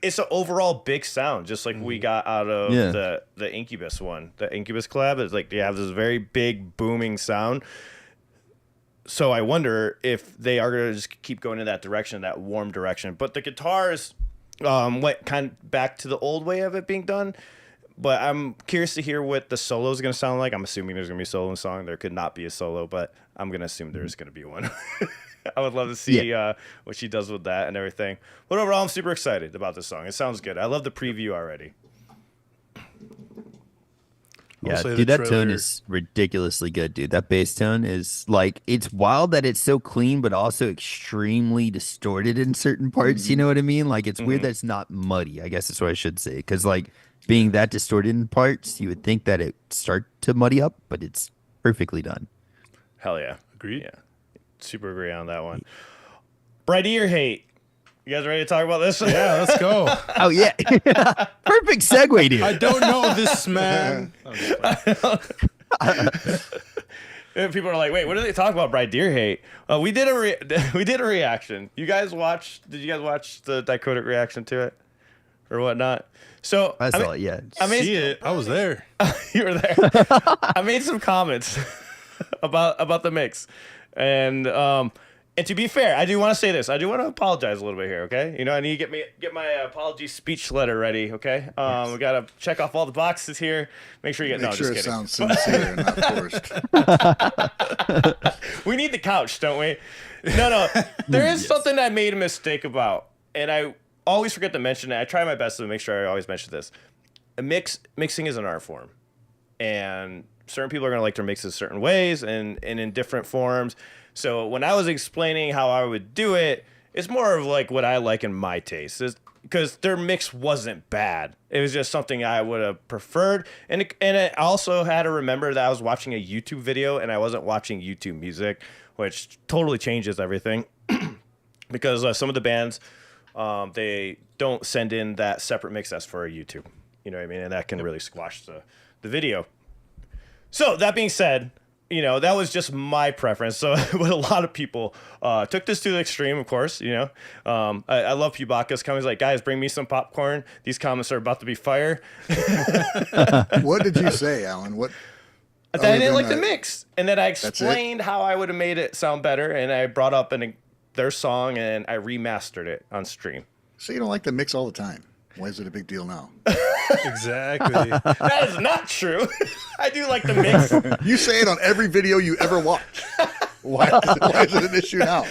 Speaker 1: It's an overall big sound, just like we got out of the Incubus one. The Incubus collab is like they have this very big booming sound. So I wonder if they are gonna just keep going in that direction, that warm direction. But the guitars went kind of back to the old way of it being done. But I'm curious to hear what the solo is going to sound like. I'm assuming there's going to be a solo in the song. There could not be a solo, but I'm going to assume there's going to be one. I would love to see what she does with that and everything. But overall, I'm super excited about this song. It sounds good. I love the preview already.
Speaker 2: Yeah, dude, that tone is ridiculously good, dude. That bass tone is like, it's wild that it's so clean, but also extremely distorted in certain parts. You know what I mean? Like, it's weird that it's not muddy, I guess that's what I should say. Because, like, being that distorted in parts, you would think that it start to muddy up, but it's perfectly done.
Speaker 1: Hell yeah.
Speaker 3: Agreed?
Speaker 1: Yeah. Super agree on that one. Bridear Hate. You guys ready to talk about this?
Speaker 3: Yeah, let's go.
Speaker 2: Oh, yeah. Perfect segue, dude.
Speaker 3: I don't know this man.
Speaker 1: People are like, wait, what are they talking about? Bridear Hate. We did a reaction. Did you guys watch the Dicodec reaction to it or whatnot? So
Speaker 2: I saw it. Yeah,
Speaker 3: See it. I was there.
Speaker 1: You were there. I made some comments about the mix, and to be fair, I do want to say this. I do want to apologize a little bit here. Okay, you know, I need to get my apology speech letter ready. Okay, we gotta check off all the boxes here. Make sure you get.
Speaker 4: Make
Speaker 1: no,
Speaker 4: sure
Speaker 1: just
Speaker 4: it
Speaker 1: kidding.
Speaker 4: sounds sincere and not forced.
Speaker 1: We need the couch, don't we? No. There is something I made a mistake about, and I always forget to mention it. I try my best to make sure I always mention this. Mixing is an art form, and certain people are going to like their mixes certain ways and in different forms. So when I was explaining how I would do it, it's more of like what I like in my taste. Because their mix wasn't bad. It was just something I would have preferred. And I also had to remember that I was watching a YouTube video and I wasn't watching YouTube music, which totally changes everything. Because some of the bands, they don't send in that separate mix that's for a YouTube. You know what I mean? And that can really squash the video. So that being said, you know, that was just my preference. So, but a lot of people took this to the extreme, of course. You know, I love Pubaka's comments like, guys, bring me some popcorn. These comments are about to be fire.
Speaker 4: What did you say, Alan? What?
Speaker 1: That I didn't like the mix. And then I explained how I would have made it sound better. And I brought up their song and I remastered it on stream.
Speaker 4: So you don't like the mix all the time. Why is it a big deal now?
Speaker 3: Exactly.
Speaker 1: That is not true. I do like the mix.
Speaker 4: You say it on every video you ever watch. Why is it an issue now?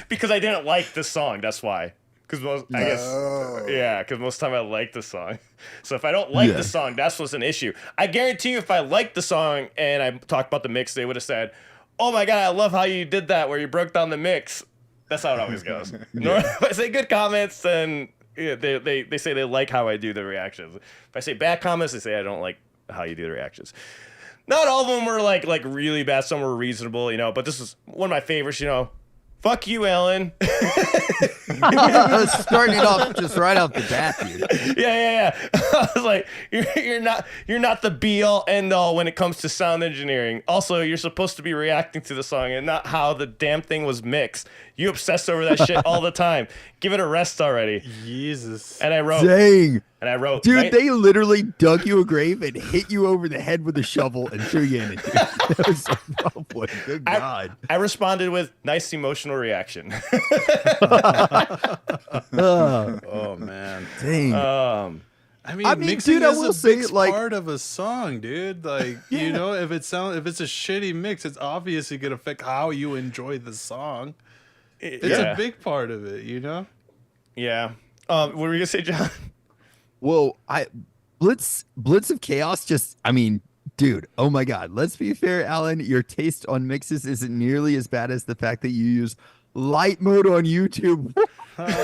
Speaker 1: Because I didn't like the song. That's why. Because most time I like the song. So if I don't like the song, that's what's an issue. I guarantee you, if I liked the song and I talked about the mix, they would have said, "Oh my god, I love how you did that, where you broke down the mix." That's how it always goes. If I say good comments, then they say they like how I do the reactions. If I say bad comments, they say I don't like how you do the reactions. not all of them were like really bad. Some were reasonable, you know. But this is one of my favorites, you know. Fuck you, Ellen.
Speaker 2: Starting it off just right off the bat, dude.
Speaker 1: Yeah. I was like, you're not the be all end all when it comes to sound engineering. Also, you're supposed to be reacting to the song and not how the damn thing was mixed. You obsess over that shit all the time. Give it a rest already.
Speaker 3: Jesus.
Speaker 1: And I wrote,
Speaker 2: Dang.
Speaker 1: dude,
Speaker 2: right? They literally dug you a grave and hit you over the head with a shovel and threw you in it. Dude. That was so rough one. Good God.
Speaker 1: I responded with nice emotional reaction.
Speaker 3: Oh man.
Speaker 2: Dang.
Speaker 3: I mean, mixing
Speaker 2: dude, I
Speaker 3: is
Speaker 2: will
Speaker 3: a
Speaker 2: say,
Speaker 3: big
Speaker 2: like-
Speaker 3: part of a song, dude. Like, you know, if it's a shitty mix, it's obviously gonna affect how you enjoy the song. It's a big part of it, you know.
Speaker 1: Yeah. What were you gonna say, John?
Speaker 2: Well, Blitz of Chaos just, I mean, dude, oh my God. Let's be fair, Alan. Your taste on mixes isn't nearly as bad as the fact that you use light mode on YouTube. Personal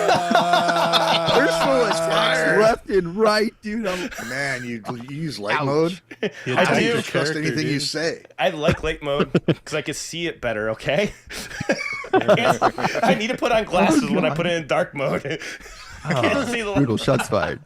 Speaker 2: attacks left and right, dude.
Speaker 4: Man, you use light
Speaker 2: Ouch.
Speaker 4: mode?
Speaker 3: You
Speaker 1: I
Speaker 3: type
Speaker 1: do.
Speaker 3: your
Speaker 4: Trust
Speaker 3: character,
Speaker 4: anything you
Speaker 3: dude.
Speaker 4: say.
Speaker 1: I like light mode because I can see it better. Okay. I need to put on glasses when I put it in dark mode. I can't see the light.
Speaker 2: Brutal shots fired.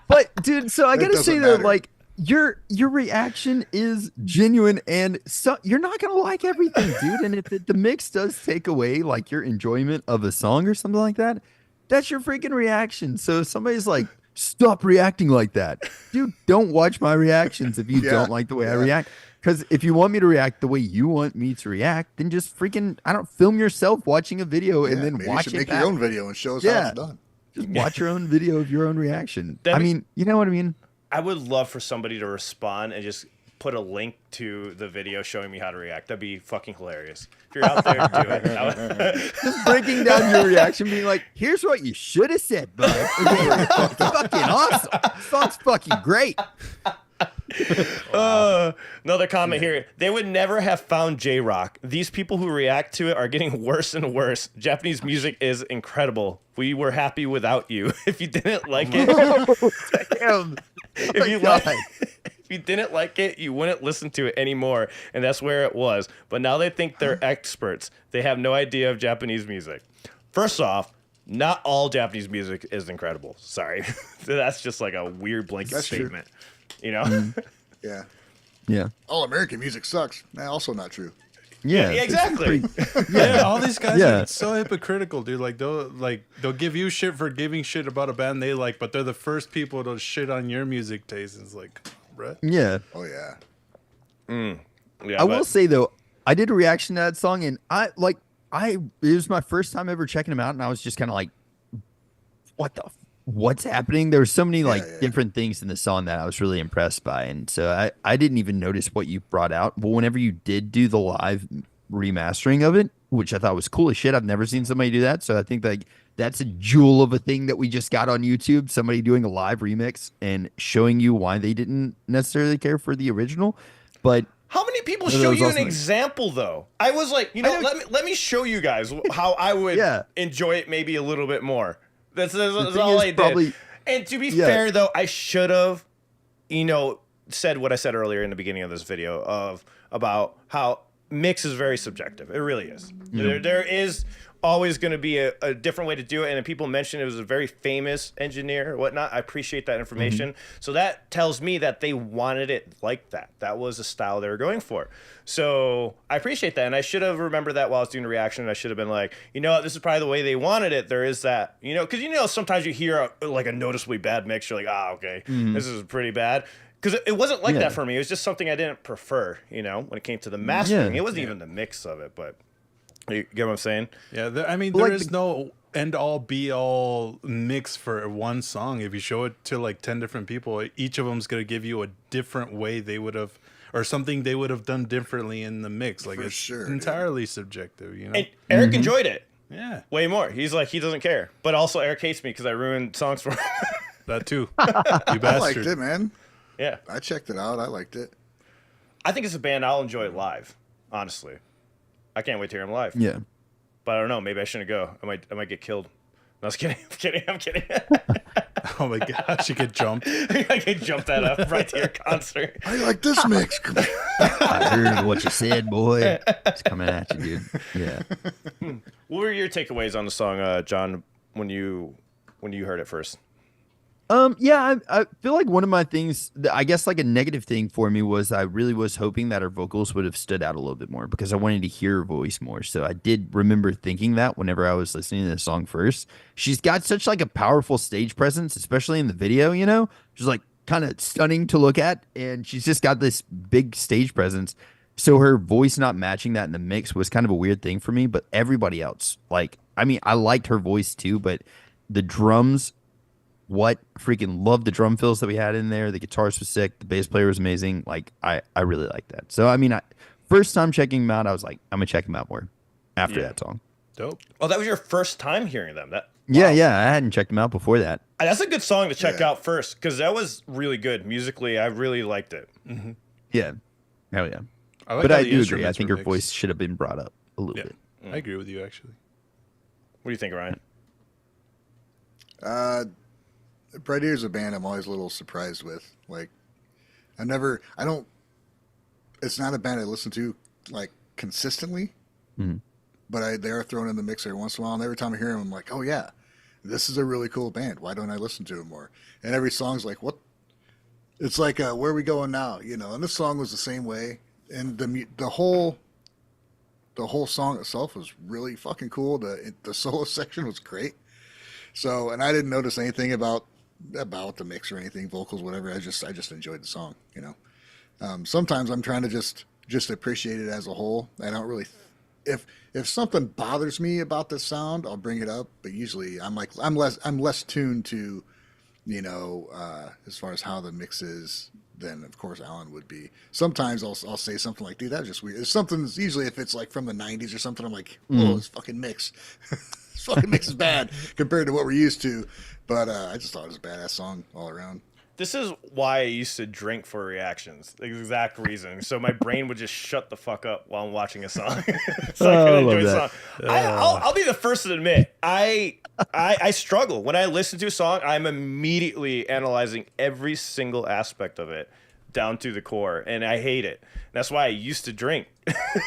Speaker 2: But dude, so I
Speaker 4: It
Speaker 2: gotta say
Speaker 4: doesn't
Speaker 2: though,
Speaker 4: matter.
Speaker 2: like your reaction is genuine, and so you're not gonna like everything, dude. And if the mix does take away like your enjoyment of a song or something like that, that's your freaking reaction. So if somebody's like, stop reacting like that, dude, don't watch my reactions if you don't like the way I react. Because if you want me to react the way you want me to react, then just freaking film yourself watching a video and then
Speaker 4: Maybe
Speaker 2: watch
Speaker 4: you should
Speaker 2: it
Speaker 4: make
Speaker 2: back.
Speaker 4: your own video and show us how it's done.
Speaker 2: Just watch your own video of your own reaction.
Speaker 1: That'd
Speaker 2: I
Speaker 1: be-
Speaker 2: mean, you know what I mean?
Speaker 1: I would love for somebody to respond and just put a link to the video showing me how to react. That'd be fucking hilarious. If you're out there, do it.
Speaker 2: Just breaking down your reaction, being like, here's what you should have said, bud. It's fucking awesome. Song's fucking great.
Speaker 1: Another comment here. They would never have found J-Rock. These people who react to it are getting worse and worse. Japanese music is incredible. We were happy without you. If you didn't like it,
Speaker 2: Damn.
Speaker 1: if you didn't like it, you wouldn't listen to it anymore. And that's where it was. But now they think they're experts. They have no idea of Japanese music. First off, not all Japanese music is incredible. Sorry. That's just like a weird blanket
Speaker 4: That's true.
Speaker 1: statement. You know?
Speaker 4: Yeah.
Speaker 2: Yeah.
Speaker 4: All American music sucks. Also not true.
Speaker 2: Yeah.
Speaker 1: Yeah, exactly.
Speaker 3: Yeah, all these guys
Speaker 2: Yeah.
Speaker 3: are so hypocritical, dude. Like they'll give you shit for giving shit about a band they like, but they're the first people to shit on your music taste. It's like, bruh.
Speaker 2: Yeah.
Speaker 4: Oh, yeah.
Speaker 1: Yeah,
Speaker 2: I will say though, I did a reaction to that song, and it was my first time ever checking them out, and I was just kind of like, what's happening? There were so many different things in the song that I was really impressed by, and so I didn't even notice what you brought out. But whenever you did do the live remastering of it, which I thought was cool as shit, I've never seen somebody do that, so I think that's a jewel of a thing that we just got on YouTube. Somebody doing a live remix and showing you why they didn't necessarily care for the original, but.
Speaker 1: How many people
Speaker 2: That
Speaker 1: show
Speaker 2: was
Speaker 1: you an
Speaker 2: awesome.
Speaker 1: example though? I was like, let me show you guys how I would enjoy it maybe a little bit more. That's all I did. And to be fair though, I should have, said what I said earlier in the beginning of this video about how mix is very subjective. It really is. There is always going to be a different way to do it, and if people mention it was a very famous engineer or whatnot, I appreciate that information. So that tells me that they wanted it like that. That was the style they were going for. So I appreciate that, and I should have remembered that while I was doing the reaction. I should have been like, this is probably the way they wanted it. There is that, because sometimes you hear a noticeably bad mix, you're like, okay, this is pretty bad. Because it wasn't like that for me. It was just something I didn't prefer, when it came to the mastering. It wasn't even the mix of it, but you get what I'm saying?
Speaker 3: Yeah, there is no end-all, be-all mix for one song. If you show it to 10 different people, each of them's going to give you a different way they would have, or something they would have done differently in the mix. It's entirely subjective, And
Speaker 1: Eric enjoyed it.
Speaker 3: Yeah.
Speaker 1: Way more. He's like, he doesn't care. But also Eric hates me because I ruined songs for him.
Speaker 3: That too. You bastard.
Speaker 4: I liked it, man.
Speaker 1: Yeah.
Speaker 4: I checked it out. I liked it.
Speaker 1: I think it's a band I'll enjoy live, honestly. I can't wait to hear him live.
Speaker 2: Yeah.
Speaker 1: But I don't know. Maybe I shouldn't go. I might get killed. No, I was kidding. I'm kidding.
Speaker 3: Oh my gosh, you get jumped.
Speaker 1: I can jump that up right to your concert.
Speaker 4: I like this mix.
Speaker 2: I heard what you said, boy. It's coming at you, dude. Yeah.
Speaker 1: What were your takeaways on the song, John, when you heard it first?
Speaker 2: Yeah, I feel like one of my things, I guess like a negative thing for me was I really was hoping that her vocals would have stood out a little bit more because I wanted to hear her voice more. So I did remember thinking that whenever I was listening to the song first. She's got such like a powerful stage presence, especially in the video, you know? She's like kind of stunning to look at, and she's just got this big stage presence. So her voice not matching that in the mix was kind of a weird thing for me, but everybody else, like, I mean, I liked her voice too, but the drums, freaking loved the drum fills that we had in there. The guitarist was sick. The bass player was amazing. Like, I really liked that. So, I mean, first time checking him out, I was like, I'm going to check him out more after that song.
Speaker 3: Dope.
Speaker 1: Oh, that was your first time hearing them?
Speaker 2: Yeah, I hadn't checked him out before that.
Speaker 1: That's a good song to check out first because that was really good. Musically, I really liked it.
Speaker 3: Mm-hmm.
Speaker 2: Yeah. Hell yeah.
Speaker 3: But
Speaker 2: I do agree. I think her voice should have been brought up a little bit.
Speaker 3: I agree with you, actually.
Speaker 1: What do you think, Ryan?
Speaker 4: Bridear is a band I'm always a little surprised with. Like, it's not a band I listen to, like, consistently, but they are thrown in the mix every once in a while, and every time I hear them, I'm like, oh, yeah, this is a really cool band. Why don't I listen to them more? And every song's like, what? It's like, where are we going now? You know, and this song was the same way, and the whole song itself was really fucking cool. The solo section was great. So, and I didn't notice anything about the mix or anything, vocals, whatever. I just enjoyed the song, you know. Sometimes I'm trying to just appreciate it as a whole. I don't really, if something bothers me about the sound, I'll bring it up. But usually I'm less tuned to, you know, as far as how the mix is than of course Alan would be. Sometimes I'll say something like, dude, that's just weird. It's something, usually if it's like from the 90s or something, I'm like, oh, this fucking mix. This fucking mix is bad compared to what we're used to. But I just thought it was a badass song all around.
Speaker 1: This is why I used to drink for reactions. The exact reason. So my brain would just shut the fuck up while I'm watching a song. So I could enjoy the song. I'll be the first to admit, I struggle. When I listen to a song, I'm immediately analyzing every single aspect of it down to the core. And I hate it. That's why I used to drink.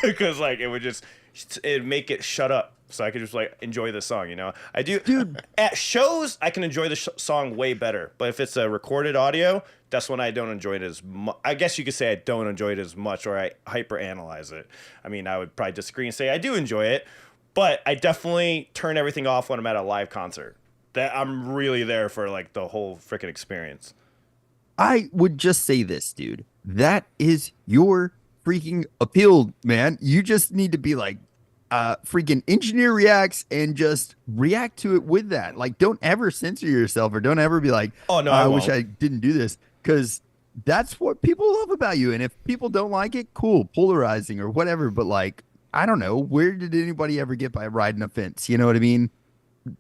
Speaker 1: Because like it'd make it shut up. So I could just like enjoy the song, you know. I do. Dude. At shows, I can enjoy the song way better. But if it's a recorded audio, that's when I don't enjoy it as much. I guess you could say I don't enjoy it as much, or I hyper analyze it. I mean, I would probably disagree and say I do enjoy it, but I definitely turn everything off when I'm at a live concert. That I'm really there for like the whole freaking experience.
Speaker 2: I would just say this, dude. That is your freaking appeal, man. You just need to be like, freaking engineer reacts and just react to it with that. Like, don't ever censor yourself or don't ever be like, oh no, I wish I didn't do this, because that's what people love about you. And if people don't like it, cool, polarizing or whatever. But like, I don't know, where did anybody ever get by riding a fence? You know what I mean?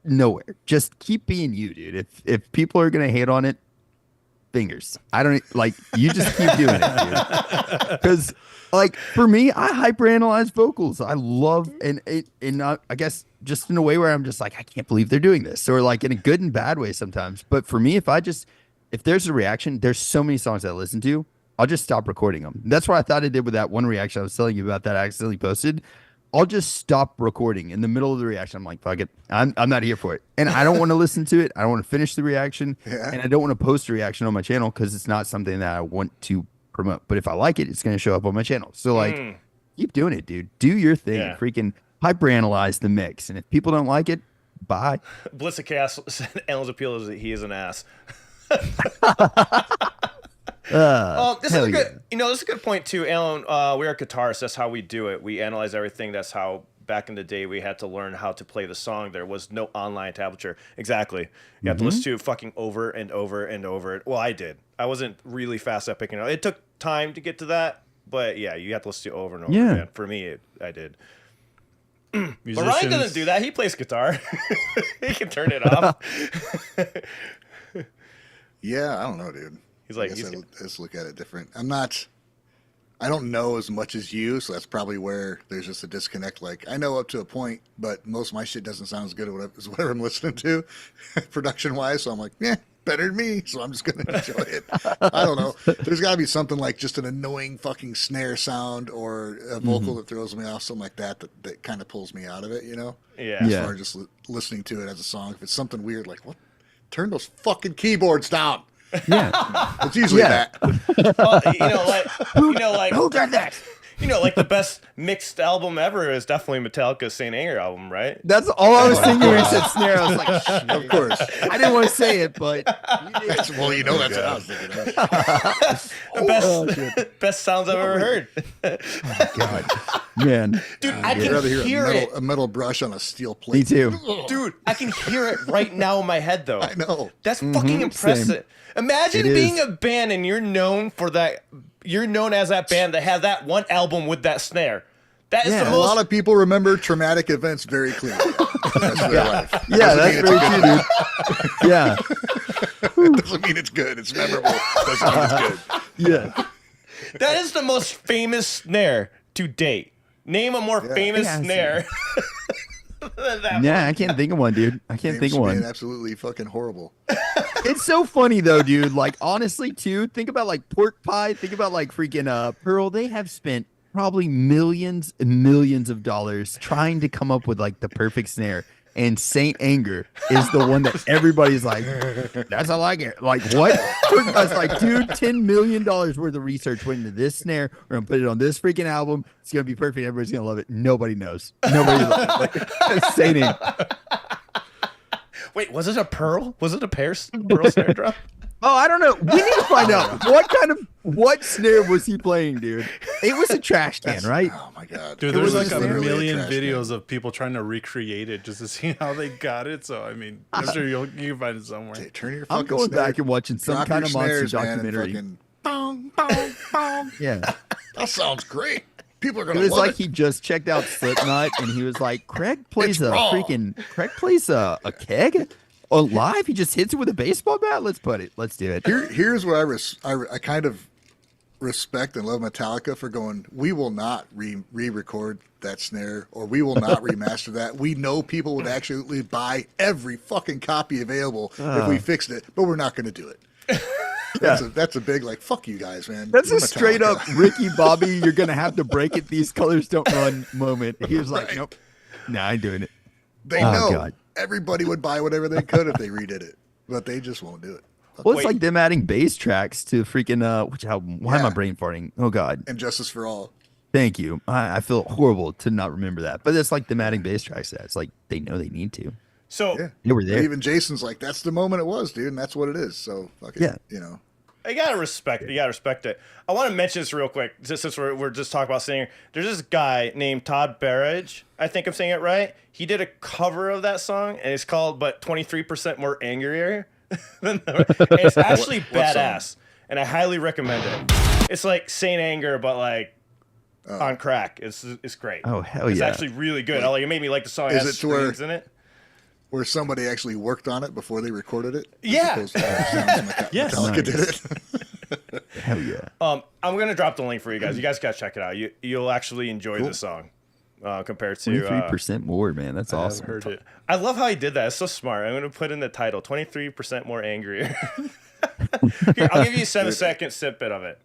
Speaker 2: Nowhere. Just keep being you, dude. If people are gonna hate on it, fingers. I don't like, you just keep doing it, dude. Because like for me, I hyperanalyze vocals. I love and I guess just in a way where I'm just like, I can't believe they're doing this, or like in a good and bad way sometimes. But for me, if there's a reaction, there's so many songs I listen to, I'll just stop recording them. That's what I thought I did with that one reaction I was telling you about that I accidentally posted. I'll just stop recording in the middle of the reaction. I'm like, fuck it, I'm not here for it, and I don't want to listen to it. I don't want to finish the reaction, and I don't want to post a reaction on my channel because it's not something that I want to promote. But if I like it, it's going to show up on my channel. So like, keep doing it, dude. Do your thing. Yeah. Freaking hyperanalyze the mix, and if people don't like it, bye.
Speaker 1: Blitz of Chaos said Alan's appeal is that he is an ass. This is a good, this is a good point too, Alan. We're a guitarist. That's how we do it. We analyze everything. That's how back in the day we had to learn how to play the song. There was no online tablature. Exactly. You have to listen to it fucking over and over and over. Well, I did. I wasn't really fast at picking it up. It took time to get to that, but yeah, you have to listen to it over and over again. For me, I did. But Ryan doesn't do that. He plays guitar. He can turn it off.
Speaker 4: Yeah, I don't know, dude.
Speaker 1: He's like,
Speaker 4: let's look at it different. I don't know as much as you, so that's probably where there's just a disconnect. Like, I know up to a point, but most of my shit doesn't sound as good as whatever I'm listening to, production-wise. So I'm like, better than me, so I'm just gonna enjoy it. I don't know. There's got to be something like just an annoying fucking snare sound or a vocal that throws me off, something like that kind of pulls me out of it, you know?
Speaker 1: Yeah.
Speaker 4: As far as just listening to it as a song. If it's something weird, like what? Turn those fucking keyboards down.
Speaker 2: Yeah.
Speaker 4: It's usually that.
Speaker 1: You know, like
Speaker 2: Who did that?
Speaker 1: you know, like the best mixed album ever is definitely Metallica's Saint Anger album, right?
Speaker 2: That's all I was thinking when you said snare. I was like, shit.
Speaker 4: Of course.
Speaker 2: I didn't want to say it, but you did.
Speaker 4: Well, you know that's what I was thinking of.
Speaker 1: Best sounds I've ever heard.
Speaker 2: God, man.
Speaker 1: Dude, I
Speaker 4: I'd
Speaker 1: can
Speaker 4: rather
Speaker 1: hear
Speaker 4: hear
Speaker 1: it.
Speaker 4: a metal brush on a steel plate.
Speaker 2: Me too.
Speaker 1: Dude, I can hear it right now in my head, though.
Speaker 4: I know.
Speaker 1: That's fucking impressive.
Speaker 2: Same.
Speaker 1: Imagine
Speaker 2: It
Speaker 1: being
Speaker 2: is.
Speaker 1: a band and you're known for that. You're known as that band that had that one album with that snare. That is
Speaker 2: Yeah.
Speaker 1: the
Speaker 4: A
Speaker 1: most.
Speaker 4: lot of people remember traumatic events very clearly. That's their life.
Speaker 2: Yeah,
Speaker 4: Doesn't
Speaker 2: that's
Speaker 4: mean
Speaker 2: very
Speaker 4: it's
Speaker 2: true, dude. Yeah,
Speaker 4: good. Doesn't mean it's good. It's memorable. Doesn't mean it's good.
Speaker 2: yeah.
Speaker 1: That is the most famous snare to date. Name a more famous
Speaker 2: Yeah,
Speaker 1: snare. than that
Speaker 2: Yeah, I can't think of one, dude. I can't think of
Speaker 4: Being
Speaker 2: one.
Speaker 4: absolutely fucking horrible.
Speaker 2: It's so funny though, dude. Like honestly, too. Think about like pork pie. Think about like freaking Pearl. They have spent probably millions and millions of dollars trying to come up with like the perfect snare. And Saint Anger is the one that everybody's like, that's I like it. Like what? I was like, dude, $10 million worth of research went into this snare. We're gonna put it on this freaking album. It's gonna be perfect. Everybody's gonna love it. Nobody knows. Nobody knows. Like, Saint Anger.
Speaker 1: Wait, was it a pearl? Was it a pearl snare drum?
Speaker 2: Oh, I don't know. We need to find out what snare was he playing, dude. It was a trash can, right?
Speaker 4: Oh my god,
Speaker 3: Dude,
Speaker 4: It
Speaker 3: there's
Speaker 4: was
Speaker 3: like a
Speaker 4: literally
Speaker 3: million
Speaker 4: trash
Speaker 3: videos of people trying to recreate it just to see how they got it. So I mean, I'm sure you can find it somewhere.
Speaker 4: can. Turn your
Speaker 2: I'm
Speaker 4: fucking
Speaker 2: going
Speaker 4: snare,
Speaker 2: back and watching some
Speaker 4: drop
Speaker 2: kind
Speaker 4: your
Speaker 2: of monster
Speaker 4: snares, man, and
Speaker 2: documentary.
Speaker 4: fucking bong, bong, bong.
Speaker 2: Yeah.
Speaker 4: That sounds great. People are
Speaker 2: It
Speaker 4: gonna
Speaker 2: was
Speaker 4: love
Speaker 2: like
Speaker 4: it.
Speaker 2: he just checked out Slipknot and he was like, Craig plays
Speaker 4: It's raw.
Speaker 2: Craig plays a keg live. He just hits it with a baseball bat. Let's do it.
Speaker 4: Here's where I kind of respect and love Metallica for going, we will not re-record that snare, or we will not remaster that. We know people would actually buy every fucking copy available if we fixed it, but we're not going to do it. That's a big like fuck you guys, man.
Speaker 2: That's
Speaker 4: We're
Speaker 2: a straight up
Speaker 4: Metallica.
Speaker 2: Ricky Bobby, you're gonna have to break it. These colors don't run moment. He was like, nope. Nah, I ain't doing it.
Speaker 4: They
Speaker 2: Oh,
Speaker 4: know
Speaker 2: God.
Speaker 4: everybody would buy whatever they could if they redid it, but they just won't do it.
Speaker 2: Well, it's
Speaker 1: Wait.
Speaker 2: like them adding bass tracks to freaking which album? Why am I
Speaker 4: Yeah.
Speaker 2: brain farting? Oh God.
Speaker 4: And Justice for All.
Speaker 2: Thank you. I feel horrible to not remember that. But it's like them adding bass tracks to that. It's like they know they need to.
Speaker 1: So
Speaker 4: Yeah.
Speaker 2: They were there.
Speaker 4: Even Jason's like, that's the moment it was, dude, and that's what it is. So fuck it.
Speaker 2: Yeah.
Speaker 4: You know.
Speaker 1: you gotta respect it. I want to mention this real quick, just since we're just talking about singer. There's this guy named Todd Barrage. I think I'm saying it right. He did a cover of that song, and it's called "But 23% More Angrier." And it's actually
Speaker 4: What
Speaker 1: badass, and I highly recommend it. It's like Saint Anger, but like on crack. It's great.
Speaker 2: Oh hell
Speaker 1: It's
Speaker 2: yeah.
Speaker 1: actually really good. It made me like the song. It
Speaker 4: Is
Speaker 1: has
Speaker 4: it to where-
Speaker 1: screams in it.
Speaker 4: Where somebody actually worked on it before they recorded it. as
Speaker 1: Yeah.
Speaker 4: opposed to how it sounds like
Speaker 3: Yes.
Speaker 4: Metallica did it.
Speaker 2: Hell yeah.
Speaker 1: I'm gonna drop the link for you guys. You guys gotta check it out. You'll actually enjoy this song compared to.
Speaker 2: 23% more, man. That's
Speaker 3: I've
Speaker 2: awesome.
Speaker 3: heard it.
Speaker 1: I love how he did that. It's so smart. I'm gonna put in the title: 23% more angrier. Here, I'll give you a 7-second snippet of it.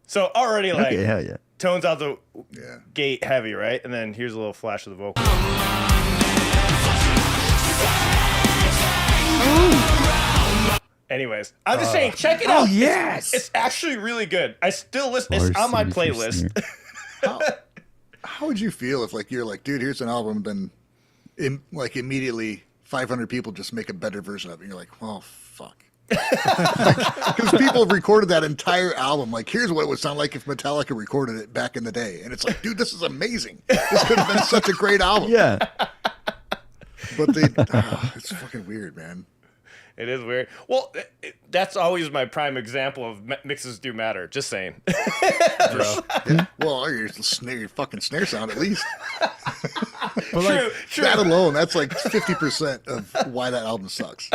Speaker 1: So already like
Speaker 2: Okay, hell yeah.
Speaker 1: tones out the
Speaker 4: Yeah.
Speaker 1: gate heavy, right? And then here's a little flash of the vocal. Anyways, I'm just saying, check it out.
Speaker 2: Oh yes.
Speaker 1: It's actually really good. I still listen. It's on my
Speaker 2: Varsity
Speaker 1: playlist.
Speaker 2: Snare.
Speaker 4: How would you feel if like you're like, dude, here's an album, then like immediately 500 people just make a better version of it, and you're like, well, fuck. Because people have recorded that entire album. Like, here's what it would sound like if Metallica recorded it back in the day, and it's like, dude, this is amazing. This could have been such a great album.
Speaker 2: Yeah.
Speaker 4: But it's fucking weird, man.
Speaker 1: It is weird. Well, that's always my prime example of mixes do matter. Just saying.
Speaker 4: Yeah. Well, your fucking snare sound at least.
Speaker 3: But like,
Speaker 1: True.
Speaker 4: That alone, that's like 50% of why that album sucks.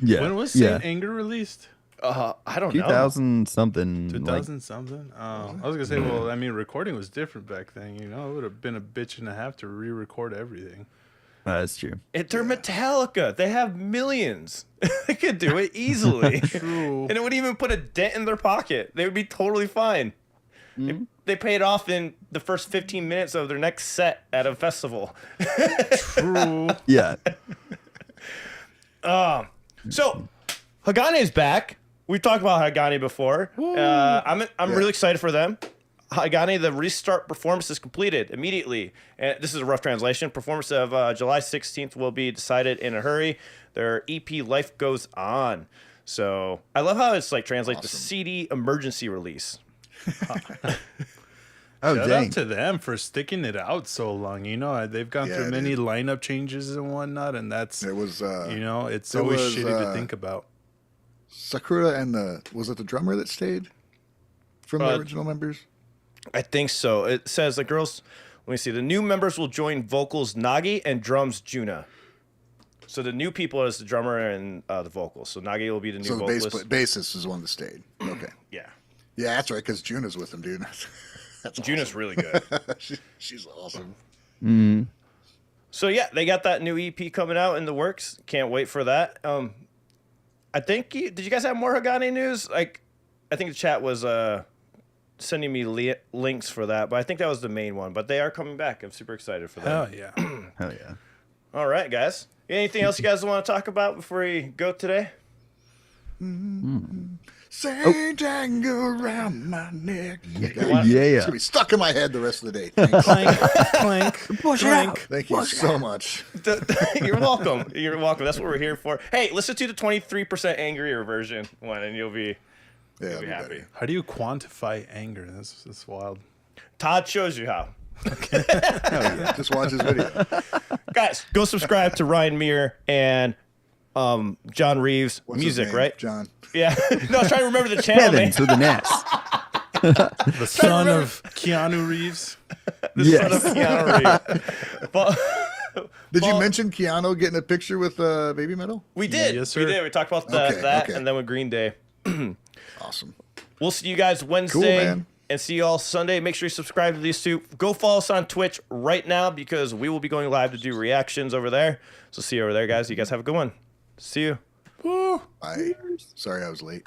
Speaker 2: Yeah.
Speaker 3: when was
Speaker 2: yeah.
Speaker 3: Saint Anger released?
Speaker 1: I don't know.
Speaker 2: 2000 something.
Speaker 3: 2000 something. I was gonna say, well, I mean, recording was different back then. You know, it would have been a bitch and a half to re-record everything.
Speaker 2: That's true.
Speaker 1: They're Metallica. They have millions. They could do it easily.
Speaker 3: True.
Speaker 1: And it wouldn't even put a dent in their pocket. They would be totally fine. They paid off in the first 15 minutes of their next set at a festival.
Speaker 3: True.
Speaker 2: Yeah.
Speaker 1: So, Hagane's back. We've talked about Hagane before. I'm really excited for them. Hagane, the restart performance is completed immediately. And this is a rough translation. Performance of July 16th will be decided in a hurry. Their EP Life Goes On. So I love how it's like translate the CD emergency release.
Speaker 2: Oh,
Speaker 3: Shout
Speaker 2: dang.
Speaker 3: out to them for sticking it out so long. You know, they've gone through many lineup changes and whatnot, and that's
Speaker 4: It was
Speaker 3: you know, it's always shitty to think about.
Speaker 4: Sakura and was it the drummer that stayed from the original members?
Speaker 1: I think so. It says the girls, let me see, the new members will join vocals Nagi and drums Juna. So the new people is the drummer and the vocals. So Nagi will be the new
Speaker 4: So the
Speaker 1: vocalist.
Speaker 4: bassist is the one that stayed. Okay.
Speaker 1: Yeah.
Speaker 4: Yeah, that's right, because Juna's with him, dude. That's
Speaker 1: Juna's really good.
Speaker 4: she's awesome.
Speaker 1: So yeah, they got that new EP coming out in the works. Can't wait for that. I think did you guys have more Hagane news? Like, I think the chat was sending me links for that, but I think that was the main one. But they are coming back. I'm super excited for that.
Speaker 3: Hell yeah.
Speaker 2: Hell yeah.
Speaker 1: All right, guys. Anything else you guys want to talk about before we go today?
Speaker 4: Sage anger around my neck. It's
Speaker 2: Yeah.
Speaker 4: gonna be stuck in my head the rest of the day. Thanks.
Speaker 3: Clank, clank, clank.
Speaker 4: Thank you so much.
Speaker 1: You're welcome. You're welcome. That's what we're here for. Hey, listen to the 23% angrier version one, and you'll be
Speaker 4: Yeah,
Speaker 1: be happy.
Speaker 3: How do you quantify anger? That's wild.
Speaker 1: Todd shows you how.
Speaker 4: Just watch his video.
Speaker 1: Guys, go subscribe to Ryan Mear and John Reeves
Speaker 4: What's his
Speaker 1: music,
Speaker 4: name?
Speaker 1: right?
Speaker 4: John.
Speaker 1: Yeah. No, I was trying to remember the channel name.
Speaker 2: Evans with an S.
Speaker 3: The son of Keanu Reeves.
Speaker 2: Yes.
Speaker 1: Son of Keanu Reeves. But,
Speaker 4: Did you mention Keanu getting a picture with Babymetal?
Speaker 1: we did.
Speaker 3: Yes,
Speaker 1: We
Speaker 3: sir.
Speaker 1: did. We talked about
Speaker 4: Okay,
Speaker 1: that
Speaker 4: okay.
Speaker 1: and then with Green Day.
Speaker 4: Awesome.
Speaker 1: We'll see you guys Wednesday
Speaker 4: man.
Speaker 1: and see you all Sunday. Make sure you subscribe to these two. Go follow us on Twitch right now because we will be going live to do reactions over there. So see you over there, guys. You guys have a good one. See you.
Speaker 4: Bye. Sorry I was late.